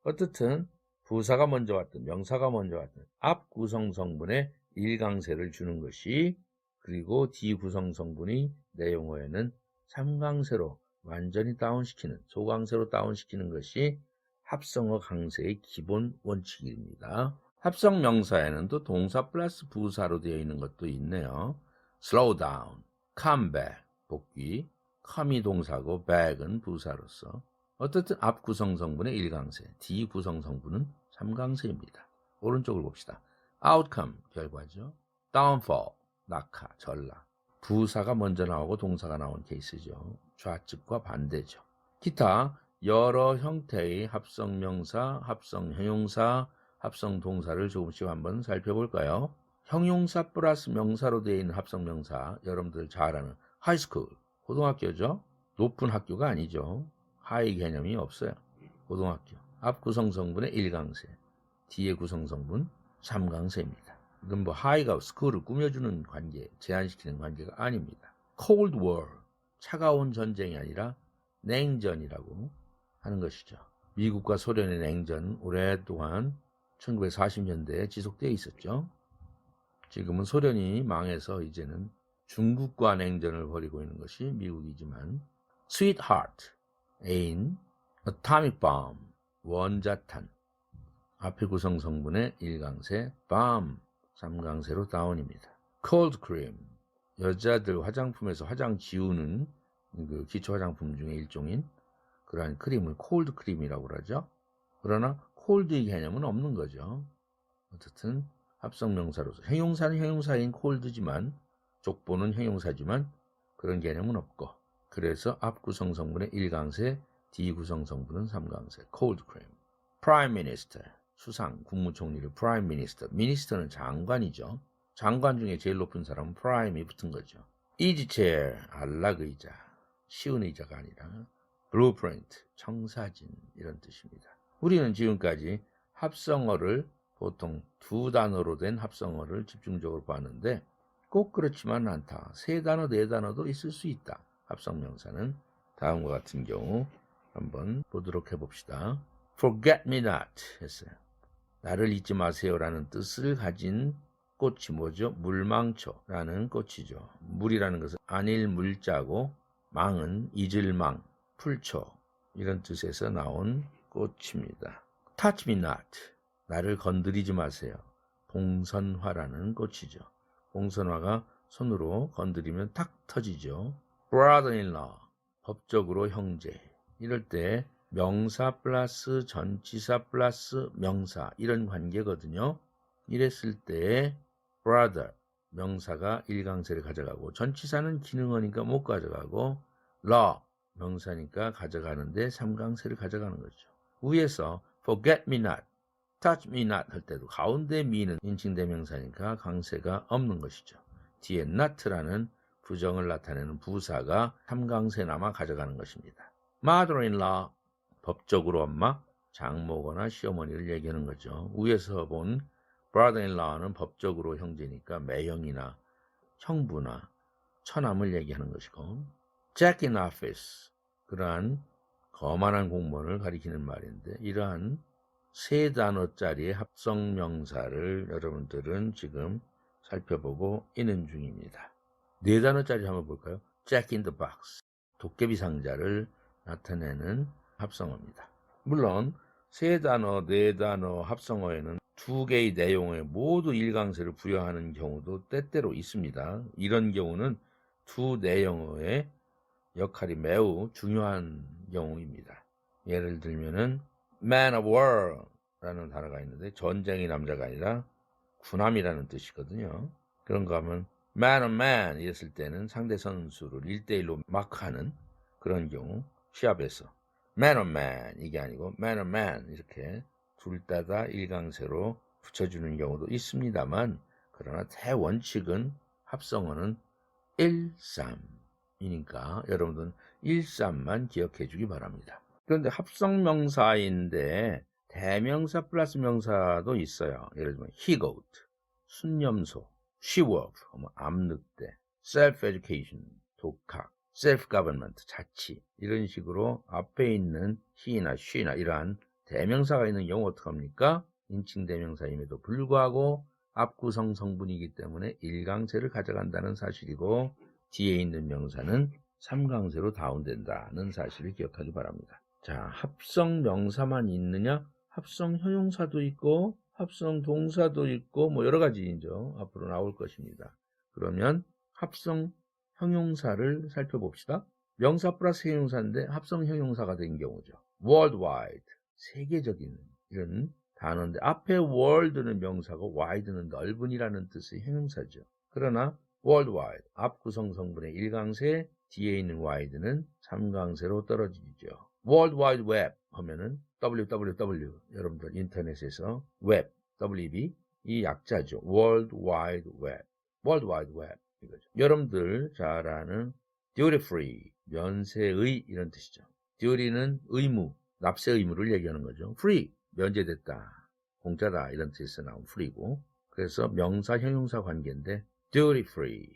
어떻든 부사가 먼저 왔든 명사가 먼저 왔든 앞 구성성분에 일강세를 주는 것이 그리고 뒤 구성성분이 내용어에는 삼강세로 완전히 다운시키는 소강세로 다운시키는 것이 합성어 강세의 기본 원칙입니다. 합성 명사에는 또 동사 플러스 부사로 되어 있는 것도 있네요. slow down, come back, 복귀, come이 동사고 back은 부사로서 어떻든 앞 구성성분의 일강세, 뒤 구성성분은 삼강세입니다. 오른쪽을 봅시다. outcome, 결과죠. downfall, 낙하, 전락. 부사가 먼저 나오고 동사가 나온 케이스죠. 좌측과 반대죠. 기타 여러 형태의 합성명사, 합성형용사, 합성동사를 조금씩 한번 살펴볼까요? 형용사 플러스 명사로 되어 있는 합성명사, 여러분들 잘 아는 하이스쿨, 고등학교죠. 높은 학교가 아니죠. 하이 개념이 없어요. 고등학교. 앞 구성성분의 일강세, 뒤에 구성성분 삼강세입니다. 이건 뭐 하이가 스쿨을 꾸며주는 관계, 제한시키는 관계가 아닙니다. Cold War, 차가운 전쟁이 아니라 냉전이라고 하는 것이죠. 미국과 소련의 냉전 오랫동안 1940년대에 지속되어 있었죠. 지금은 소련이 망해서 이제는 중국과 냉전을 벌이고 있는 것이 미국이지만 Sweetheart, 애인, Atomic Bomb, 원자탄, 앞에 구성 성분의 일강세, bomb, 삼강세로 다운입니다. Cold Cream, 여자들 화장품에서 화장 지우는 그 기초 화장품 중에 일종인 그러한 크림을 cold cream이라고 그러죠. 그러나 cold의 개념은 없는 거죠. 어쨌든 합성명사로서 형용사는 형용사인 cold지만 족보는 형용사지만 그런 개념은 없고 그래서 앞 구성 성분의 일강세, 뒤 구성 성분은 삼강세, cold cream. Prime Minister, 수상, 국무총리를 Prime Minister, Minister는 장관이죠. 장관 중에 제일 높은 사람은 Prime이 붙은 거죠. Easy chair, 안락의자, 쉬운 의자가 아니라 Blueprint, 청사진 이런 뜻입니다. 우리는 지금까지 합성어를 보통 두 단어로 된 합성어를 집중적으로 봤는데 꼭 그렇지만 않다. 세 단어, 네 단어도 있을 수 있다. 합성명사는 다음과 같은 경우 한번 보도록 해봅시다. Forget me not 했어요. 나를 잊지 마세요라는 뜻을 가진 꽃이 뭐죠? 물망초라는 꽃이죠. 물이라는 것은 안일 물자고 망은 잊을 망, 풀초 이런 뜻에서 나온 꽃입니다. Touch me not, 나를 건드리지 마세요. 봉선화라는 꽃이죠. 봉선화가 손으로 건드리면 탁 터지죠. Brother-in-law, 법적으로 형제. 이럴 때 명사 플러스 전치사 플러스 명사 이런 관계거든요. 이랬을 때 brother 명사가 일강세를 가져가고 전치사는 기능어니까 못 가져가고 law 명사니까 가져가는데 삼강세를 가져가는 거죠. 위에서 forget me not, touch me not 할 때도 가운데 me는 인칭대명사니까 강세가 없는 것이죠. 뒤에 not라는 부정을 나타내는 부사가 삼강세나마 가져가는 것입니다. mother-in-law, 법적으로 엄마, 장모거나 시어머니를 얘기하는 거죠. 위에서 본 brother-in-law는 법적으로 형제니까 매형이나 형부나 처남을 얘기하는 것이고, jack in office, 그러한 거만한 공무원을 가리키는 말인데, 이러한 세 단어짜리의 합성명사를 여러분들은 지금 살펴보고 있는 중입니다. 네 단어짜리 한번 볼까요? jack in the box, 도깨비 상자를 나타내는 합성어입니다. 물론 세 단어, 네 단어 합성어에는 두 개의 내용에 모두 일강세를 부여하는 경우도 때때로 있습니다. 이런 경우는 두 내용어의 역할이 매우 중요한 경우입니다. 예를 들면은 man of war라는 단어가 있는데 전쟁의 남자가 아니라 군함이라는 뜻이거든요. 그런 거 하면 man of man 이랬을 때는 상대 선수를 1대1로 마크하는 그런 경우, 시합에서 man of man 이게 아니고 man of man 이렇게 둘 다 일강세로 붙여주는 경우도 있습니다만, 그러나 대원칙은 합성어는 1,3이니까 여러분들은 1,3만 기억해 주기 바랍니다. 그런데 합성명사인데 대명사 플러스 명사도 있어요. 예를 들면 he goat, 순념소, she wolf, 암늑대, self-education, 독학, self-government, 자치, 이런 식으로 앞에 있는 he나 she나 이러한 대명사가 있는 경우 어떡합니까? 인칭 대명사임에도 불구하고 앞구성 성분이기 때문에 1강세를 가져간다는 사실이고, 뒤에 있는 명사는 3강세로 다운된다는 사실을 기억하기 바랍니다. 자, 합성 명사만 있느냐? 합성 형용사도 있고 합성 동사도 있고 뭐 여러 가지죠. 앞으로 나올 것입니다. 그러면 합성 형용사를 살펴봅시다. 명사 플러스 형용사인데 합성 형용사가 된 경우죠. worldwide, 세계적인 이런 단어인데 앞에 world는 명사고 wide는 넓은이라는 뜻의 형용사죠. 그러나 worldwide, 앞 구성 성분의 1강세, 뒤에 있는 wide는 3강세로 떨어지죠. World Wide Web 하면은 www, 여러분들 인터넷에서 web, web, 이 약자죠. World Wide Web, World Wide Web 이거죠. 여러분들 잘 아는 duty free, 면세의 이런 뜻이죠. duty는 의무, 납세 의무를 얘기하는 거죠. free, 면제됐다, 공짜다 이런 뜻에서 나온 free고, 그래서 명사 형용사 관계인데 duty free,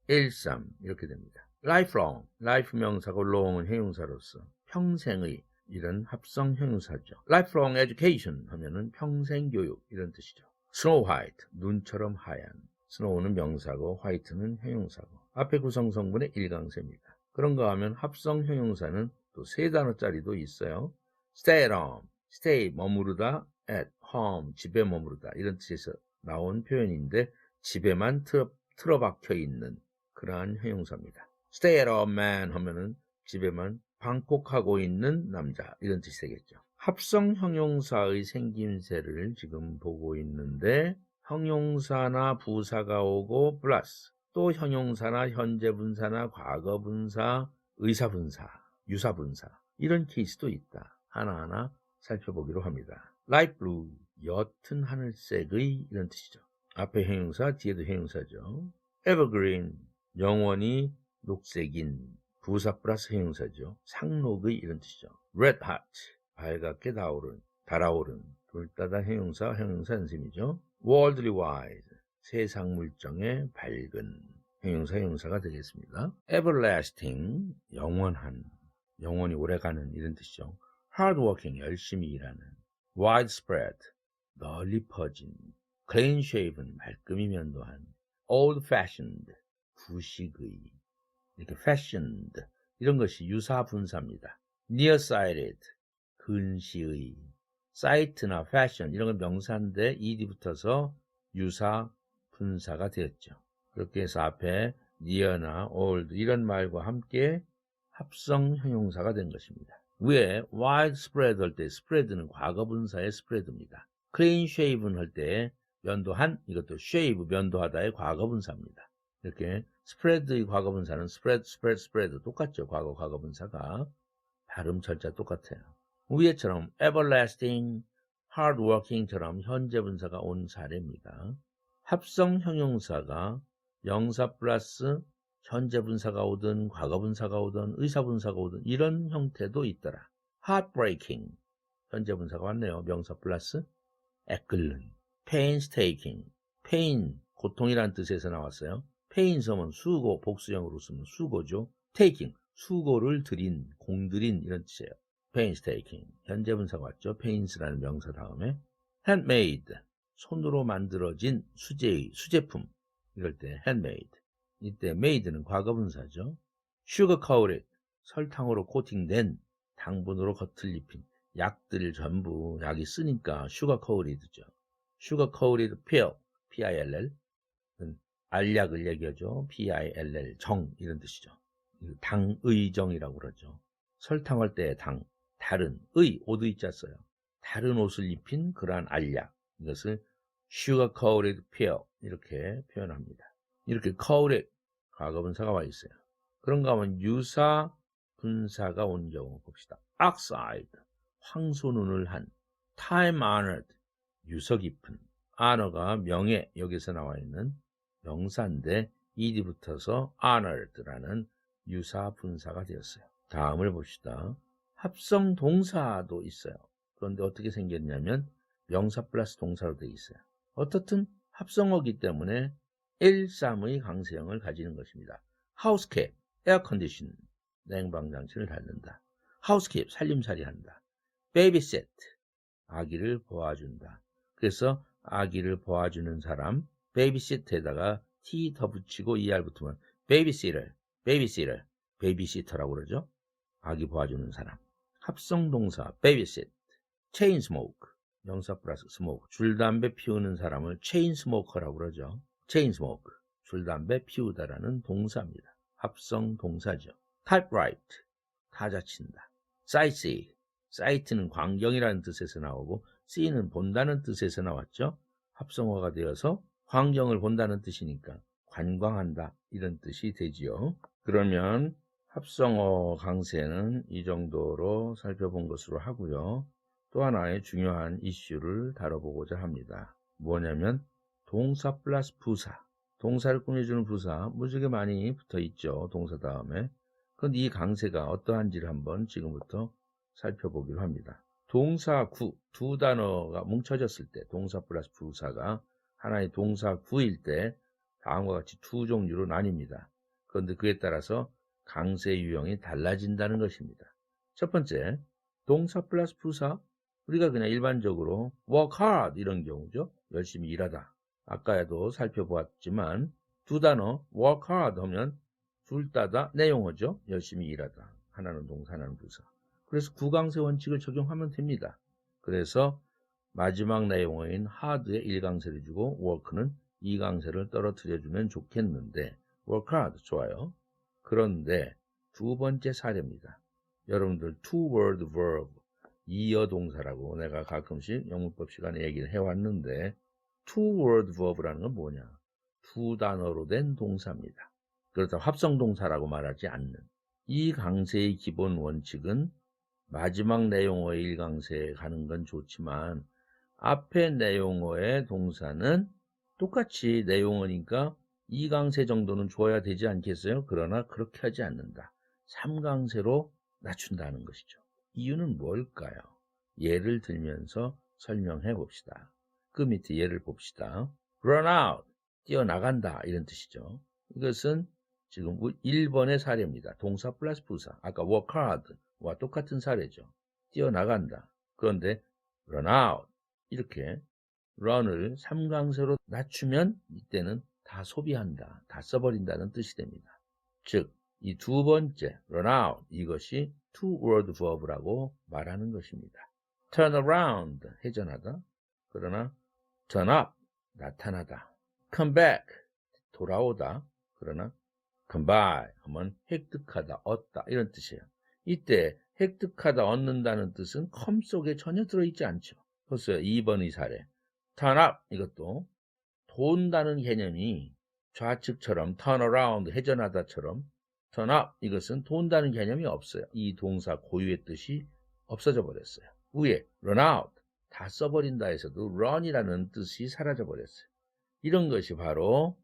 1,3 이렇게 됩니다. lifelong, life 명사고 long은 형용사로서 평생의 이런 합성 형용사죠. lifelong education 하면은 평생 교육 이런 뜻이죠. snow white, 눈처럼 하얀. snow는 명사고 white는 형용사고 앞에 구성 성분의 1강세입니다. 그런가 하면 합성 형용사는 또 세 단어짜리도 있어요. stay at home, stay 머무르다, at home 집에 머무르다 이런 뜻에서 나온 표현인데 집에만 틀어박혀 있는 그러한 형용사입니다. stay at home man 하면은 집에만 방콕하고 있는 남자 이런 뜻이 되겠죠. 합성 형용사의 생김새를 지금 보고 있는데 형용사나 부사가 오고 플러스 또 형용사나 현재분사나 과거분사, 의사분사, 유사분사 이런 케이스도 있다. 하나하나 살펴보기로 합니다. light blue, 옅은 하늘색의 이런 뜻이죠. 앞에 형용사, 뒤에도 형용사죠. evergreen, 영원히 녹색인, 부사 플러스 형용사죠. 상록의 이런 뜻이죠. red hot, 밝게 달아오른, 둘 다 형용사 연습이죠. worldly wise, 세상 물정의 밝은, 형용사가 되겠습니다. everlasting, 영원한, 영원히 오래가는 이런 뜻이죠. hardworking, 열심히 일하는, widespread, 널리 퍼진, clean shaven, 말끔히 면도한, old fashioned, 구식의, 이렇게 fashioned 이런 것이 유사 분사입니다. nearsighted, 근시의, sight나 fashion 이런 건 명사인데 ed 붙어서 유사 분사가 되었죠. 그렇게 해서 앞에 near나 old 이런 말과 함께 합성 형용사가 된 것입니다. 위에 widespread 할 때 spread는 과거 분사의 spread입니다. clean shaven 할 때 면도한, 이것도 shave, 면도하다의 과거분사입니다. 이렇게 spread의 과거분사는 spread 똑같죠. 과거분사가 발음 절자 똑같아요. 위에처럼 everlasting, hardworking처럼 현재분사가 온 사례입니다. 합성 형용사가 명사 플러스 현재 분사가 오든 과거 분사가 오든 의사 분사가 오든 이런 형태도 있더라. heartbreaking, 현재 분사가 왔네요. 명사 플러스 애끓는. painstaking, pain, 고통이란 뜻에서 나왔어요. pain 쓰면 수고, 복수형으로 쓰면 수고죠. taking, 수고를 들인, 공들인 이런 뜻이에요. painstaking, 현재 분사가 왔죠. pains라는 명사 다음에 handmade, 손으로 만들어진 수제의, 수제품, 이럴 때 handmade. 이때 made는 과거 분사죠. sugar coated, 설탕으로 코팅된, 당분으로 겉을 입힌, 약들 전부 약이 쓰니까 sugar coated죠. sugar coated pill, P-I-L-L, 알약을 얘기하죠. P-I-L-L, 정 이런 뜻이죠. 당의정이라고 그러죠. 설탕할 때 당, 다른, 의, 옷 의자 써요. 다른 옷을 입힌 그러한 알약, 이것을 sugar coated pill 이렇게 표현합니다. 이렇게 coated, 과거분사가 와 있어요. 그런가 하면 유사 분사가 온 경우 봅시다. oxide, 황소눈을 한, time honored, 유서 깊은, honor가 명예, 여기서 나와 있는 명사인데 ed이 붙어서 honored라는 유사 분사가 되었어요. 다음을 봅시다. 합성 동사도 있어요. 그런데 어떻게 생겼냐면 명사 플러스 동사로 되어 있어요. 어떻든 합성어기 때문에 1, 3의 강세형을 가지는 것입니다. housekeep, 에어컨디션, 냉방장치를 닫는다. housekeep, 살림살이 한다. babysit, 아기를 보아준다. 그래서 아기를 보아주는 사람, babysit에다가 t 더 붙이고 er 붙으면 babysitter, babysitter, babysitter라고 그러죠. 아기 보아주는 사람. 합성동사 babysit, chain smoke, 명사 플러스 smoke, 줄담배 피우는 사람을 chain smoker라고 그러죠. chain smoke, 줄담배 피우다라는 동사입니다. 합성동사죠. typewrite, 타자친다. sightsee, sight는 광경이라는 뜻에서 나오고 see는 본다는 뜻에서 나왔죠. 합성어가 되어서 광경을 본다는 뜻이니까 관광한다 이런 뜻이 되지요. 그러면 합성어 강세는 이 정도로 살펴본 것으로 하고요. 또 하나의 중요한 이슈를 다뤄보고자 합니다. 뭐냐면 동사 플러스 부사, 동사를 꾸며주는 부사 무지개 많이 붙어 있죠. 동사 다음에. 그런데 이 강세가 어떠한지를 한번 지금부터 살펴보기로 합니다. 동사구, 두 단어가 뭉쳐졌을 때 동사 플러스 부사가 하나의 동사구일 때 다음과 같이 두 종류로 나뉩니다. 그런데 그에 따라서 강세 유형이 달라진다는 것입니다. 첫 번째, 동사 플러스 부사, 우리가 그냥 일반적으로 work hard 이런 경우죠. 열심히 일하다. 아까도 살펴보았지만 두 단어 work hard 하면 둘 다 내용어죠. 열심히 일하다. 하나는 동사, 하나는 부사. 그래서 구강세 원칙을 적용하면 됩니다. 그래서 마지막 내용어인 hard에 1강세를 주고 work는 2강세를 떨어뜨려주면 좋겠는데 work hard 좋아요. 그런데 두 번째 사례입니다. 여러분들 two word verb, 이어 동사라고 내가 가끔씩 영문법 시간에 얘기를 해왔는데 two word verb라는 건 뭐냐? 두 단어로 된 동사입니다. 그렇다고 합성동사라고 말하지 않는. 이 강세의 기본 원칙은 마지막 내용어의 1강세에 가는 건 좋지만 앞에 내용어의 동사는 똑같이 내용어니까 2강세 정도는 줘야 되지 않겠어요? 그러나 그렇게 하지 않는다. 3강세로 낮춘다는 것이죠. 이유는 뭘까요? 예를 들면서 설명해 봅시다. 그 밑에 예를 봅시다. run out, 뛰어나간다 이런 뜻이죠. 이것은 지금 1번의 사례입니다. 동사 플러스 부사, 아까 work hard와 똑같은 사례죠. 뛰어나간다. 그런데 run out, 이렇게 run을 3강세로 낮추면 이때는 다 소비한다, 다 써버린다는 뜻이 됩니다. 즉, 이 두 번째 run out, 이것이 two word verb라고 말하는 것입니다. turn around, 회전하다. 그러나 turn up, 나타나다. come back, 돌아오다. 그러나 come by 하면 획득하다, 얻다 이런 뜻이에요. 이때 획득하다, 얻는다는 뜻은 come 속에 전혀 들어있지 않죠. 보세요. 2번의 사례. turn up, 이것도 돈다는 개념이 좌측처럼 turn around, 회전하다처럼 turn up, 이것은 돈다는 개념이 없어요. 이 동사 고유의 뜻이 없어져 버렸어요. 위에 run out, 다 써버린다 해서도 run이라는 뜻이 사라져 버렸어요. 이런 것이 바로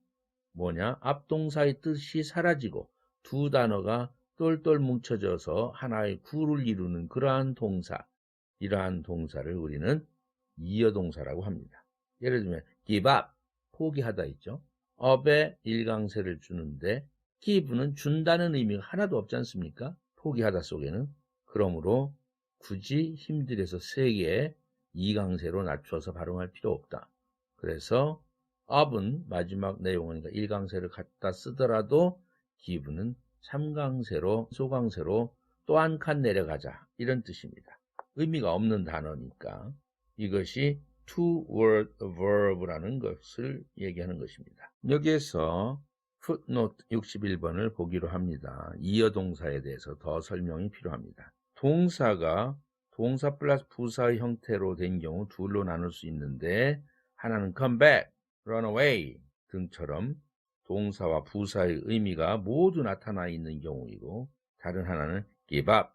뭐냐? 앞동사의 뜻이 사라지고 두 단어가 똘똘 뭉쳐져서 하나의 구를 이루는 그러한 동사, 이러한 동사를 우리는 이어동사라고 합니다. 예를 들면 give up, 포기하다 있죠. up에 일강세를 주는데 give는 준다는 의미가 하나도 없지 않습니까? 포기하다 속에는. 그러므로 굳이 힘들여서 세 개의 이강세로 낮춰서 발음할 필요 없다. 그래서 up은 마지막 내용이니까 일강세를 갖다 쓰더라도 give는 삼강세로, 소강세로 또 한 칸 내려가자, 이런 뜻입니다. 의미가 없는 단어니까 이것이 two-word verb라는 것을 얘기하는 것입니다. 여기에서 footnote 61번을 보기로 합니다. 이어동사에 대해서 더 설명이 필요합니다. 동사가 동사 플러스 부사의 형태로 된 경우 둘로 나눌 수 있는데, 하나는 come back, run away 등처럼 동사와 부사의 의미가 모두 나타나 있는 경우이고, 다른 하나는 give up,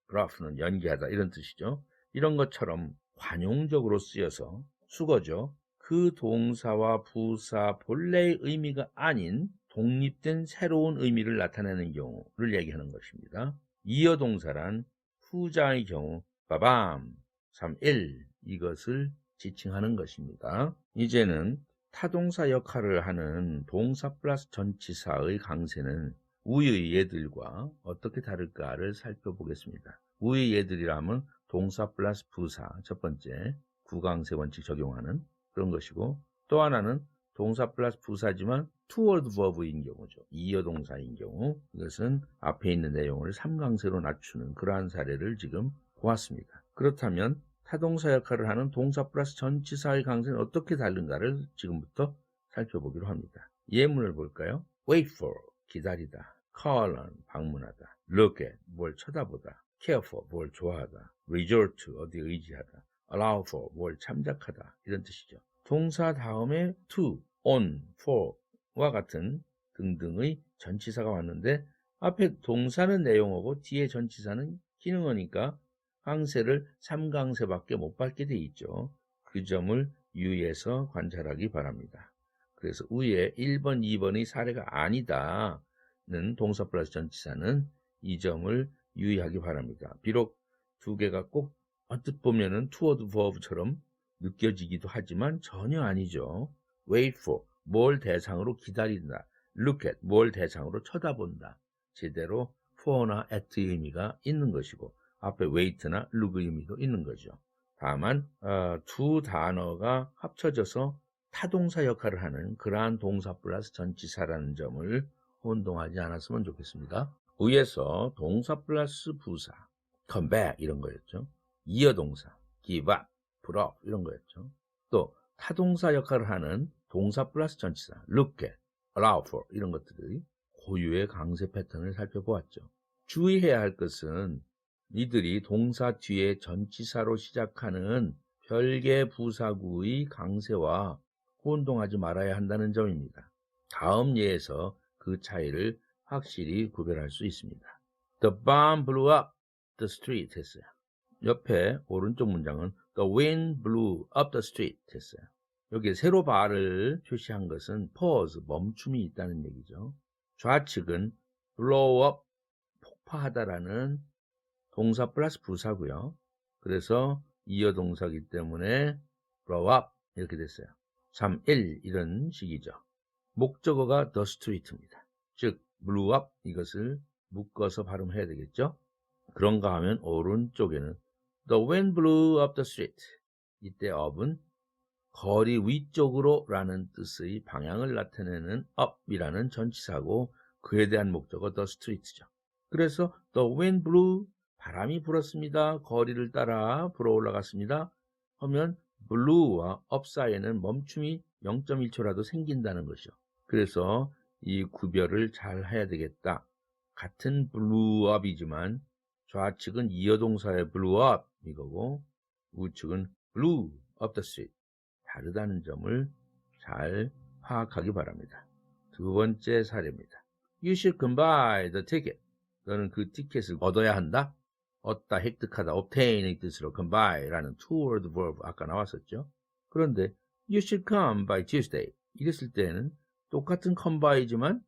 gruff는 연기하다, 이런 뜻이죠. 이런 것처럼 관용적으로 쓰여서 수거죠. 그 동사와 부사 본래의 의미가 아닌 독립된 새로운 의미를 나타내는 경우를 얘기하는 것입니다. 이어동사란 후자의 경우 빠밤, 3일 이것을 지칭하는 것입니다. 이제는 타동사 역할을 하는 동사 플러스 전치사의 강세는 우의 예들과 어떻게 다를까를 살펴보겠습니다. 우의 예들이라면 동사 플러스 부사, 첫 번째 구강세 원칙 적용하는 그런 것이고, 또 하나는 동사 플러스 부사지만 two-word verb인 경우죠. 이어동사인 경우, 이것은 앞에 있는 내용을 삼강세로 낮추는 그러한 사례를 지금 보았습니다. 그렇다면 타동사 역할을 하는 동사 플러스 전치사의 강세는 어떻게 다른가를 지금부터 살펴보기로 합니다. 예문을 볼까요? wait for, 기다리다. call on, 방문하다. look at, 뭘 쳐다보다. care for, 뭘 좋아하다. resort to, 어디 의지하다. allow for, 뭘 참작하다, 이런 뜻이죠. 동사 다음에 to, on, for와 같은 등등의 전치사가 왔는데, 앞에 동사는 내용어고 뒤에 전치사는 기능어니까 강세를 3강세밖에 못 받게 돼 있죠. 그 점을 유의해서 관찰하기 바랍니다. 그래서 위에 1번, 2번의 사례가 아니다는 동사 플러스 전치사는 이 점을 유의하기 바랍니다. 비록 두 개가 꼭 언뜻 보면은 two-word verb처럼 느껴지기도 하지만 전혀 아니죠. wait for, 뭘 대상으로 기다린다. look at, 뭘 대상으로 쳐다본다. 제대로 for나 at의 의미가 있는 것이고, 앞에 wait나 look의 의미도 있는 거죠. 다만 두 단어가 합쳐져서 타동사 역할을 하는 그러한 동사 플러스 전치사라는 점을 혼동하지 않았으면 좋겠습니다. 위에서 동사 플러스 부사, come back 이런 거였죠. 이어동사, give up, put off 이런 거였죠. 또 타동사 역할을 하는 동사 플러스 전치사, look at, allow for 이런 것들의 고유의 강세 패턴을 살펴보았죠. 주의해야 할 것은 이들이 동사 뒤에 전치사로 시작하는 별개 부사구의 강세와 혼동하지 말아야 한다는 점입니다. 다음 예에서 그 차이를 확실히 구별할 수 있습니다. The bomb blew up the street 했어요. 옆에 오른쪽 문장은 The wind blew up the street 했어요. 여기에 세로 발을 표시한 것은 pause, 멈춤이 있다는 얘기죠. 좌측은 blow up, 폭파하다라는 동사 플러스 부사고요. 그래서 이어동사이기 때문에 blow up 이렇게 됐어요. 3, 1 이런 식이죠. 목적어가 the street입니다. 즉 blew up 이것을 묶어서 발음해야 되겠죠. 그런가 하면 오른쪽에는 the wind blew up the street. 이때 up은 거리 위쪽으로 라는 뜻의 방향을 나타내는 up이라는 전치사고, 그에 대한 목적어 the street죠. 그래서 the wind blew, 바람이 불었습니다. 거리를 따라 불어 올라갔습니다. 하면 blue와 up 사이에는 멈춤이 0.1초라도 생긴다는 것이죠. 그래서 이 구별을 잘 해야 되겠다. 같은 blew up이지만 좌측은 이어동사의 blew up 이거고 우측은 blew up the street, 다르다는 점을 잘 파악하기 바랍니다. 두 번째 사례입니다. You should come buy the ticket. 너는 그 티켓을 얻어야 한다. 얻다, 획득하다, obtain의 뜻으로 come buy라는 two-word verb 아까 나왔었죠. 그런데 you should come by Tuesday 이랬을 때는 똑같은 컴바이지만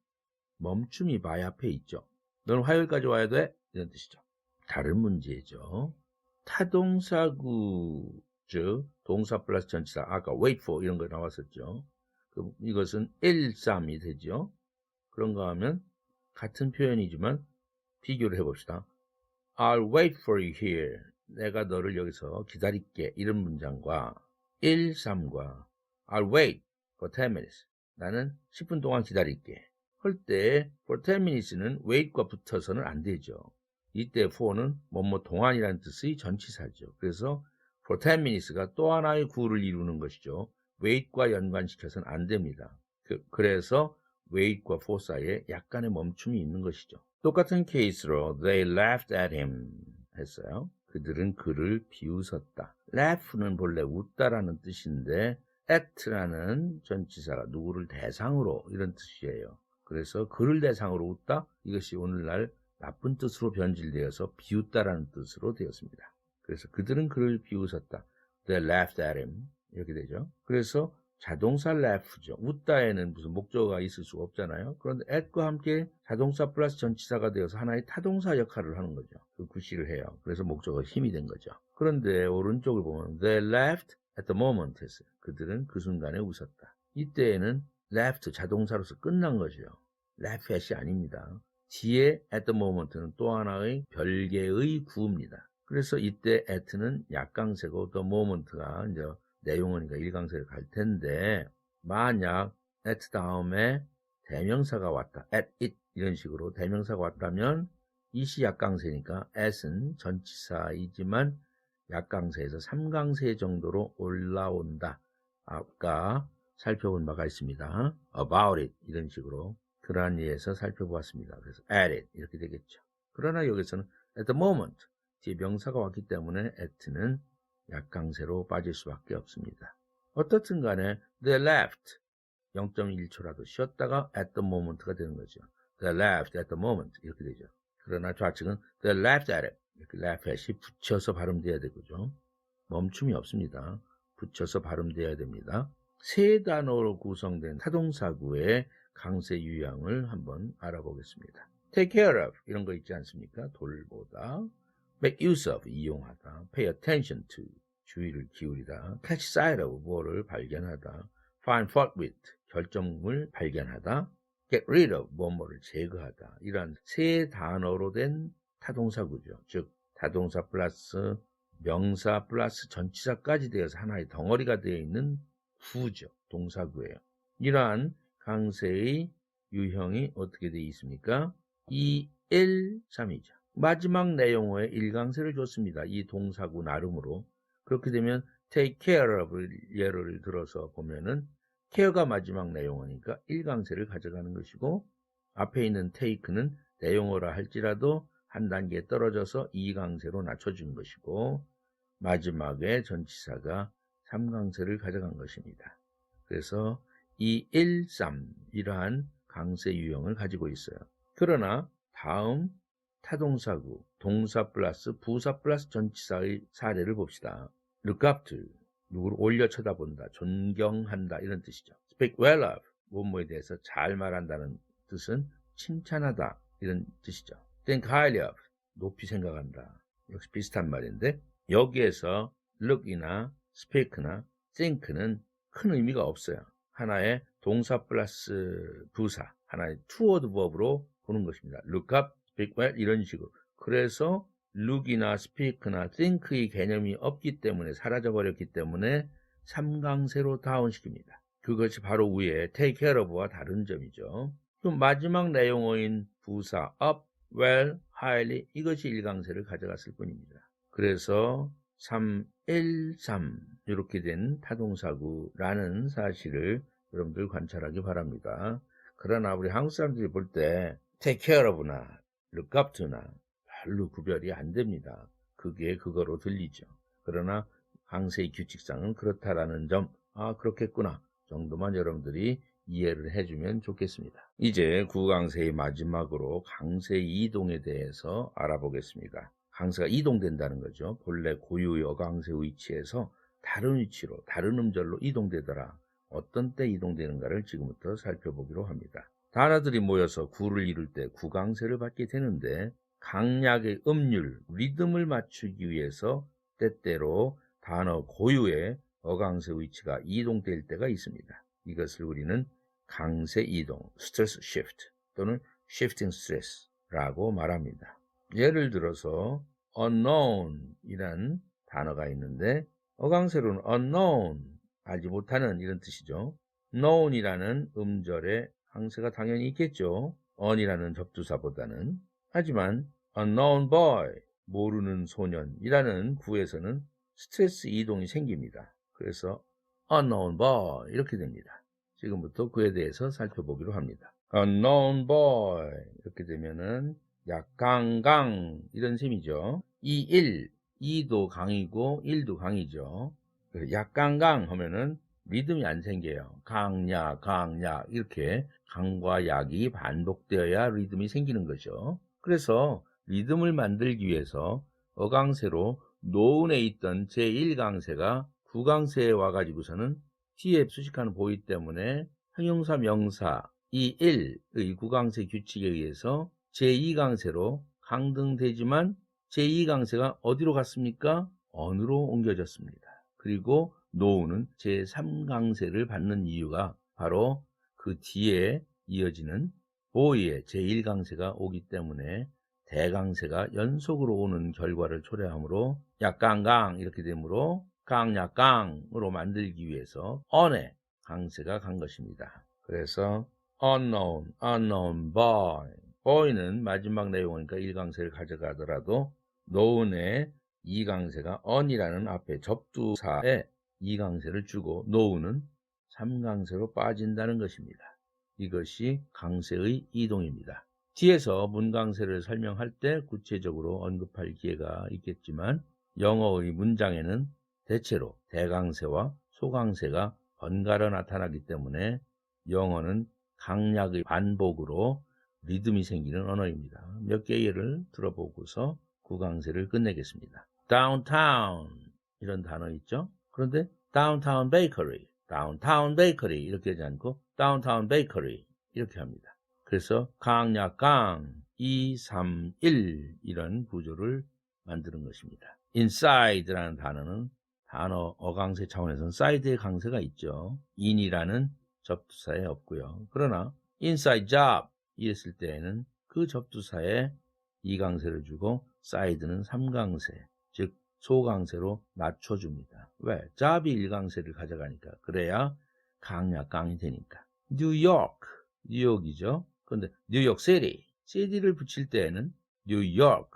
멈춤이 by 앞에 있죠. 너는 화요일까지 와야 돼? 이런 뜻이죠. 다른 문제죠. 타동사구, 즉 동사 플러스 전치사, 아까 wait for 이런 거 나왔었죠. 이것은 1, 3이 되죠. 그런가 하면 같은 표현이지만 비교를 해봅시다. I'll wait for you here. 내가 너를 여기서 기다릴게. 이런 문장과 1, 3과 I'll wait for 10 minutes. 나는 10분 동안 기다릴게. 할 때 for 10 minutes는 wait과 붙어서는 안 되죠. 이때 for는 뭐뭐 동안이라는 뜻의 전치사죠. 그래서 for 10 minutes가 또 하나의 구를 이루는 것이죠. wait과 연관시켜서는 안 됩니다. 그래서 wait과 for 사이에 약간의 멈춤이 있는 것이죠. 똑같은 케이스로 they laughed at him 했어요. 그들은 그를 비웃었다. laugh는 본래 웃다라는 뜻인데 at라는 전치사가 누구를 대상으로 이런 뜻이에요. 그래서 그를 대상으로 웃다? 이것이 오늘날 나쁜 뜻으로 변질되어서 비웃다라는 뜻으로 되었습니다. 그래서 그들은 그를 비웃었다. They laughed at him. 이렇게 되죠. 그래서 자동사 laugh죠. 웃다에는 무슨 목적어가 있을 수가 없잖아요. 그런데 at과 함께 자동사 플러스 전치사가 되어서 하나의 타동사 역할을 하는 거죠. 그 구실을 해요. 그래서 목적어 힘이 된 거죠. 그런데 오른쪽을 보면 they laughed at the moment 했어요. 그들은 그 순간에 웃었다. 이때에는 laughed 자동사로서 끝난 거죠. laugh at이 아닙니다. 뒤에 at the moment는 또 하나의 별개의 구입니다. 그래서 이때 at는 약강세고 the moment가 이제 내용어니까 일강세를 갈 텐데 만약 at 다음에 대명사가 왔다. at it 이런 식으로 대명사가 왔다면 it이 약강세니까 at은 전치사이지만 약강세에서 3강세 정도로 올라온다. 아까 살펴본 바가 있습니다. about it 이런 식으로 그러한 예에서 살펴보았습니다. 그래서 at it 이렇게 되겠죠. 그러나 여기서는 at the moment 뒤에 명사가 왔기 때문에 at는 약강세로 빠질 수밖에 없습니다. 어떻든 간에 they laughed 0.1초라도 쉬었다가 at the moment가 되는 거죠. they laughed at the moment 이렇게 되죠. 그러나 좌측은 they laughed at it 이렇게 laugh at이 붙여서 발음돼야 되죠. 멈춤이 없습니다. 붙여서 발음돼야 됩니다. 세 단어로 구성된 타동사구의 강세 유형을 한번 알아보겠습니다. take care of 이런 거 있지 않습니까? 돌보다 make use of 이용하다, pay attention to 주의를 기울이다, catch sight of 뭐를 발견하다, find fault with 결점을 발견하다, get rid of 뭐뭐를 제거하다 이러한 세 단어로 된 타동사구죠. 즉 타동사 플러스 명사 플러스 전치사까지 되어서 하나의 덩어리가 되어 있는 구죠. 동사구예요. 이러한 강세의 유형이 어떻게 되어 있습니까? 2, 1, 3이죠. 마지막 내용어에 일강세를 줬습니다. 이 동사구 나름으로. 그렇게 되면 take care of 예를 들어서 보면은 care가 마지막 내용어니까 일강세를 가져가는 것이고 앞에 있는 take는 내용어라 할지라도 한 단계 떨어져서 이강세로 낮춰준 것이고 마지막에 전치사가 3강세를 가져간 것입니다. 그래서 2, 1, 3 이러한 강세 유형을 가지고 있어요. 그러나 다음 타동사구, 동사 플러스 부사 플러스 전치사의 사례를 봅시다. look up to, 누구를 올려 쳐다본다, 존경한다 이런 뜻이죠. speak well of, 뭐뭐에 대해서 잘 말한다는 뜻은 칭찬하다 이런 뜻이죠. think highly of, 높이 생각한다. 역시 비슷한 말인데 여기에서 look이나 speak나 think는 큰 의미가 없어요. 하나의 동사 플러스 부사, 하나의 투워드 버브로 보는 것입니다. look up, speak well 이런 식으로. 그래서 look이나 speak나 think의 개념이 없기 때문에 사라져버렸기 때문에 3강세로 다운시킵니다. 그것이 바로 위에 take care of와 다른 점이죠. 그럼 마지막 내용어인 부사 up, well, highly 이것이 1강세를 가져갔을 뿐입니다. 그래서 3, 1, 3 이렇게 된 타동사구라는 사실을 여러분들 관찰하기 바랍니다. 그러나 우리 한국 사람들이 볼 때 take care of나 look up to나 별로 구별이 안 됩니다. 그게 그거로 들리죠. 그러나 강세의 규칙상은 그렇다라는 점, 그렇겠구나 정도만 여러분들이 이해를 해주면 좋겠습니다. 이제 구강세의 마지막으로 강세 이동에 대해서 알아보겠습니다. 강세가 이동된다는 거죠. 본래 고유의 어강세 위치에서 다른 위치로, 다른 음절로 이동되더라. 어떤 때 이동되는가를 지금부터 살펴보기로 합니다. 단어들이 모여서 구를 이룰 때 구강세를 받게 되는데 강약의 음률, 리듬을 맞추기 위해서 때때로 단어 고유의 어강세 위치가 이동될 때가 있습니다. 이것을 우리는 강세 이동, 스트레스 시프트 또는 shifting stress라고 말합니다. 예를 들어서 unknown 이란 단어가 있는데 어강세로는 unknown, 알지 못하는 이런 뜻이죠. known이라는 음절에 강세가 당연히 있겠죠. on이라는 접두사보다는. 하지만 unknown boy, 모르는 소년이라는 구에서는 스트레스 이동이 생깁니다. 그래서 unknown boy 이렇게 됩니다. 지금부터 그에 대해서 살펴보기로 합니다. unknown boy 이렇게 되면은 약강강 이런 셈이죠. 이 2도 강이고 1도 강이죠. 약강강 하면은 리듬이 안 생겨요. 강약, 강약 이렇게 강과 약이 반복되어야 리듬이 생기는 거죠. 그래서 리듬을 만들기 위해서 어강세로 노은에 있던 제1강세가 9강세에 와가지고서는 뒤에 수식하는 보이 때문에 형용사 명사 이 1의 9강세 규칙에 의해서 제2강세로 강등되지만 제2강세가 어디로 갔습니까? 언으로 옮겨졌습니다. 그리고 노우는 제3강세를 받는 이유가 바로 그 뒤에 이어지는 보이의 제1강세가 오기 때문에 대강세가 연속으로 오는 결과를 초래하므로 약강강 이렇게 되므로 강약강으로 만들기 위해서 언의 강세가 간 것입니다. 그래서 unknown boy, boy는 마지막 내용이니까 1강세를 가져가더라도 known의 2강세가 on이라는 앞에 접두사에 2강세를 주고 know는 3강세로 빠진다는 것입니다. 이것이 강세의 이동입니다. 뒤에서 문강세를 설명할 때 구체적으로 언급할 기회가 있겠지만 영어의 문장에는 대체로 대강세와 소강세가 번갈아 나타나기 때문에 영어는 강약의 반복으로 리듬이 생기는 언어입니다. 몇 개의 예를 들어보고서 구강세를 끝내겠습니다. downtown 이런 단어 있죠? 그런데 downtown bakery 이렇게 하지 않고 downtown bakery 이렇게 합니다. 그래서 강약강 2, 3, 1 이런 구조를 만드는 것입니다. inside라는 단어는 단어 어강세 차원에서는 side의 강세가 있죠. in이라는 접두사에 없고요. 그러나 inside job 이랬을 때에는 그 접두사에 2강세를 주고 side는 3강세, 즉 소강세로 낮춰줍니다. 왜? job이 1강세를 가져가니까. 그래야 강약강이 되니까. 뉴욕이죠. 그런데 뉴욕 city를 붙일 때에는 뉴욕,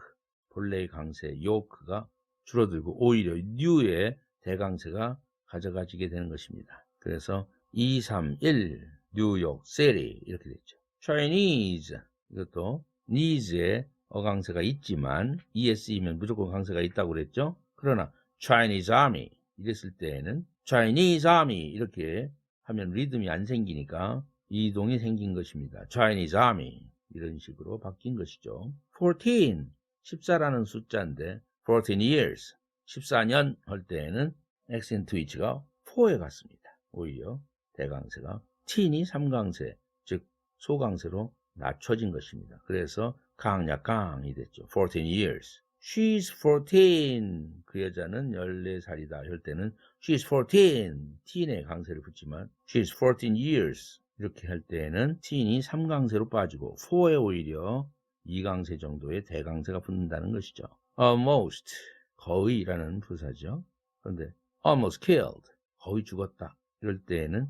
본래의 강세 요크가 줄어들고 오히려 뉴의 대강세가 가져가지게 되는 것입니다. 그래서 2, 3, 1 뉴욕 시티 이렇게 됐죠. Chinese 이것도 needs에 어강세가 있지만 ES이면 무조건 강세가 있다고 그랬죠. 그러나 Chinese Army 이랬을 때에는 Chinese Army 이렇게 하면 리듬이 안 생기니까 이동이 생긴 것입니다. Chinese Army 이런 식으로 바뀐 것이죠. 14라는 숫자인데 14 years 14년 할 때에는 액센트 위치가 4에 갔습니다. 오히려 대강세가 teen이 3강세 즉 소강세로 낮춰진 것입니다. 그래서 강약강이 됐죠. 14 years. She's 14. 그 여자는 14살이다 할 때는 She's 14. teen에 강세를 붙지만 She's 14 years. 이렇게 할 때에는 teen이 3강세로 빠지고 4에 오히려 2강세 정도의 대강세가 붙는다는 것이죠. Almost. 거의라는 부사죠. 그런데 almost killed. 거의 죽었다. 이럴 때에는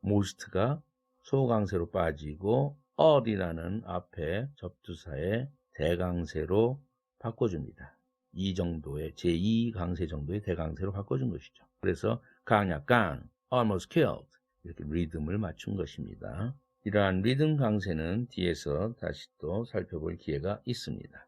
most가 소강세로 빠지고 all이라는 앞에 접두사에 대강세로 바꿔줍니다. 이 정도의 제2강세 정도의 대강세로 바꿔준 것이죠. 그래서 강약강, almost killed 이렇게 리듬을 맞춘 것입니다. 이러한 리듬 강세는 뒤에서 다시 또 살펴볼 기회가 있습니다.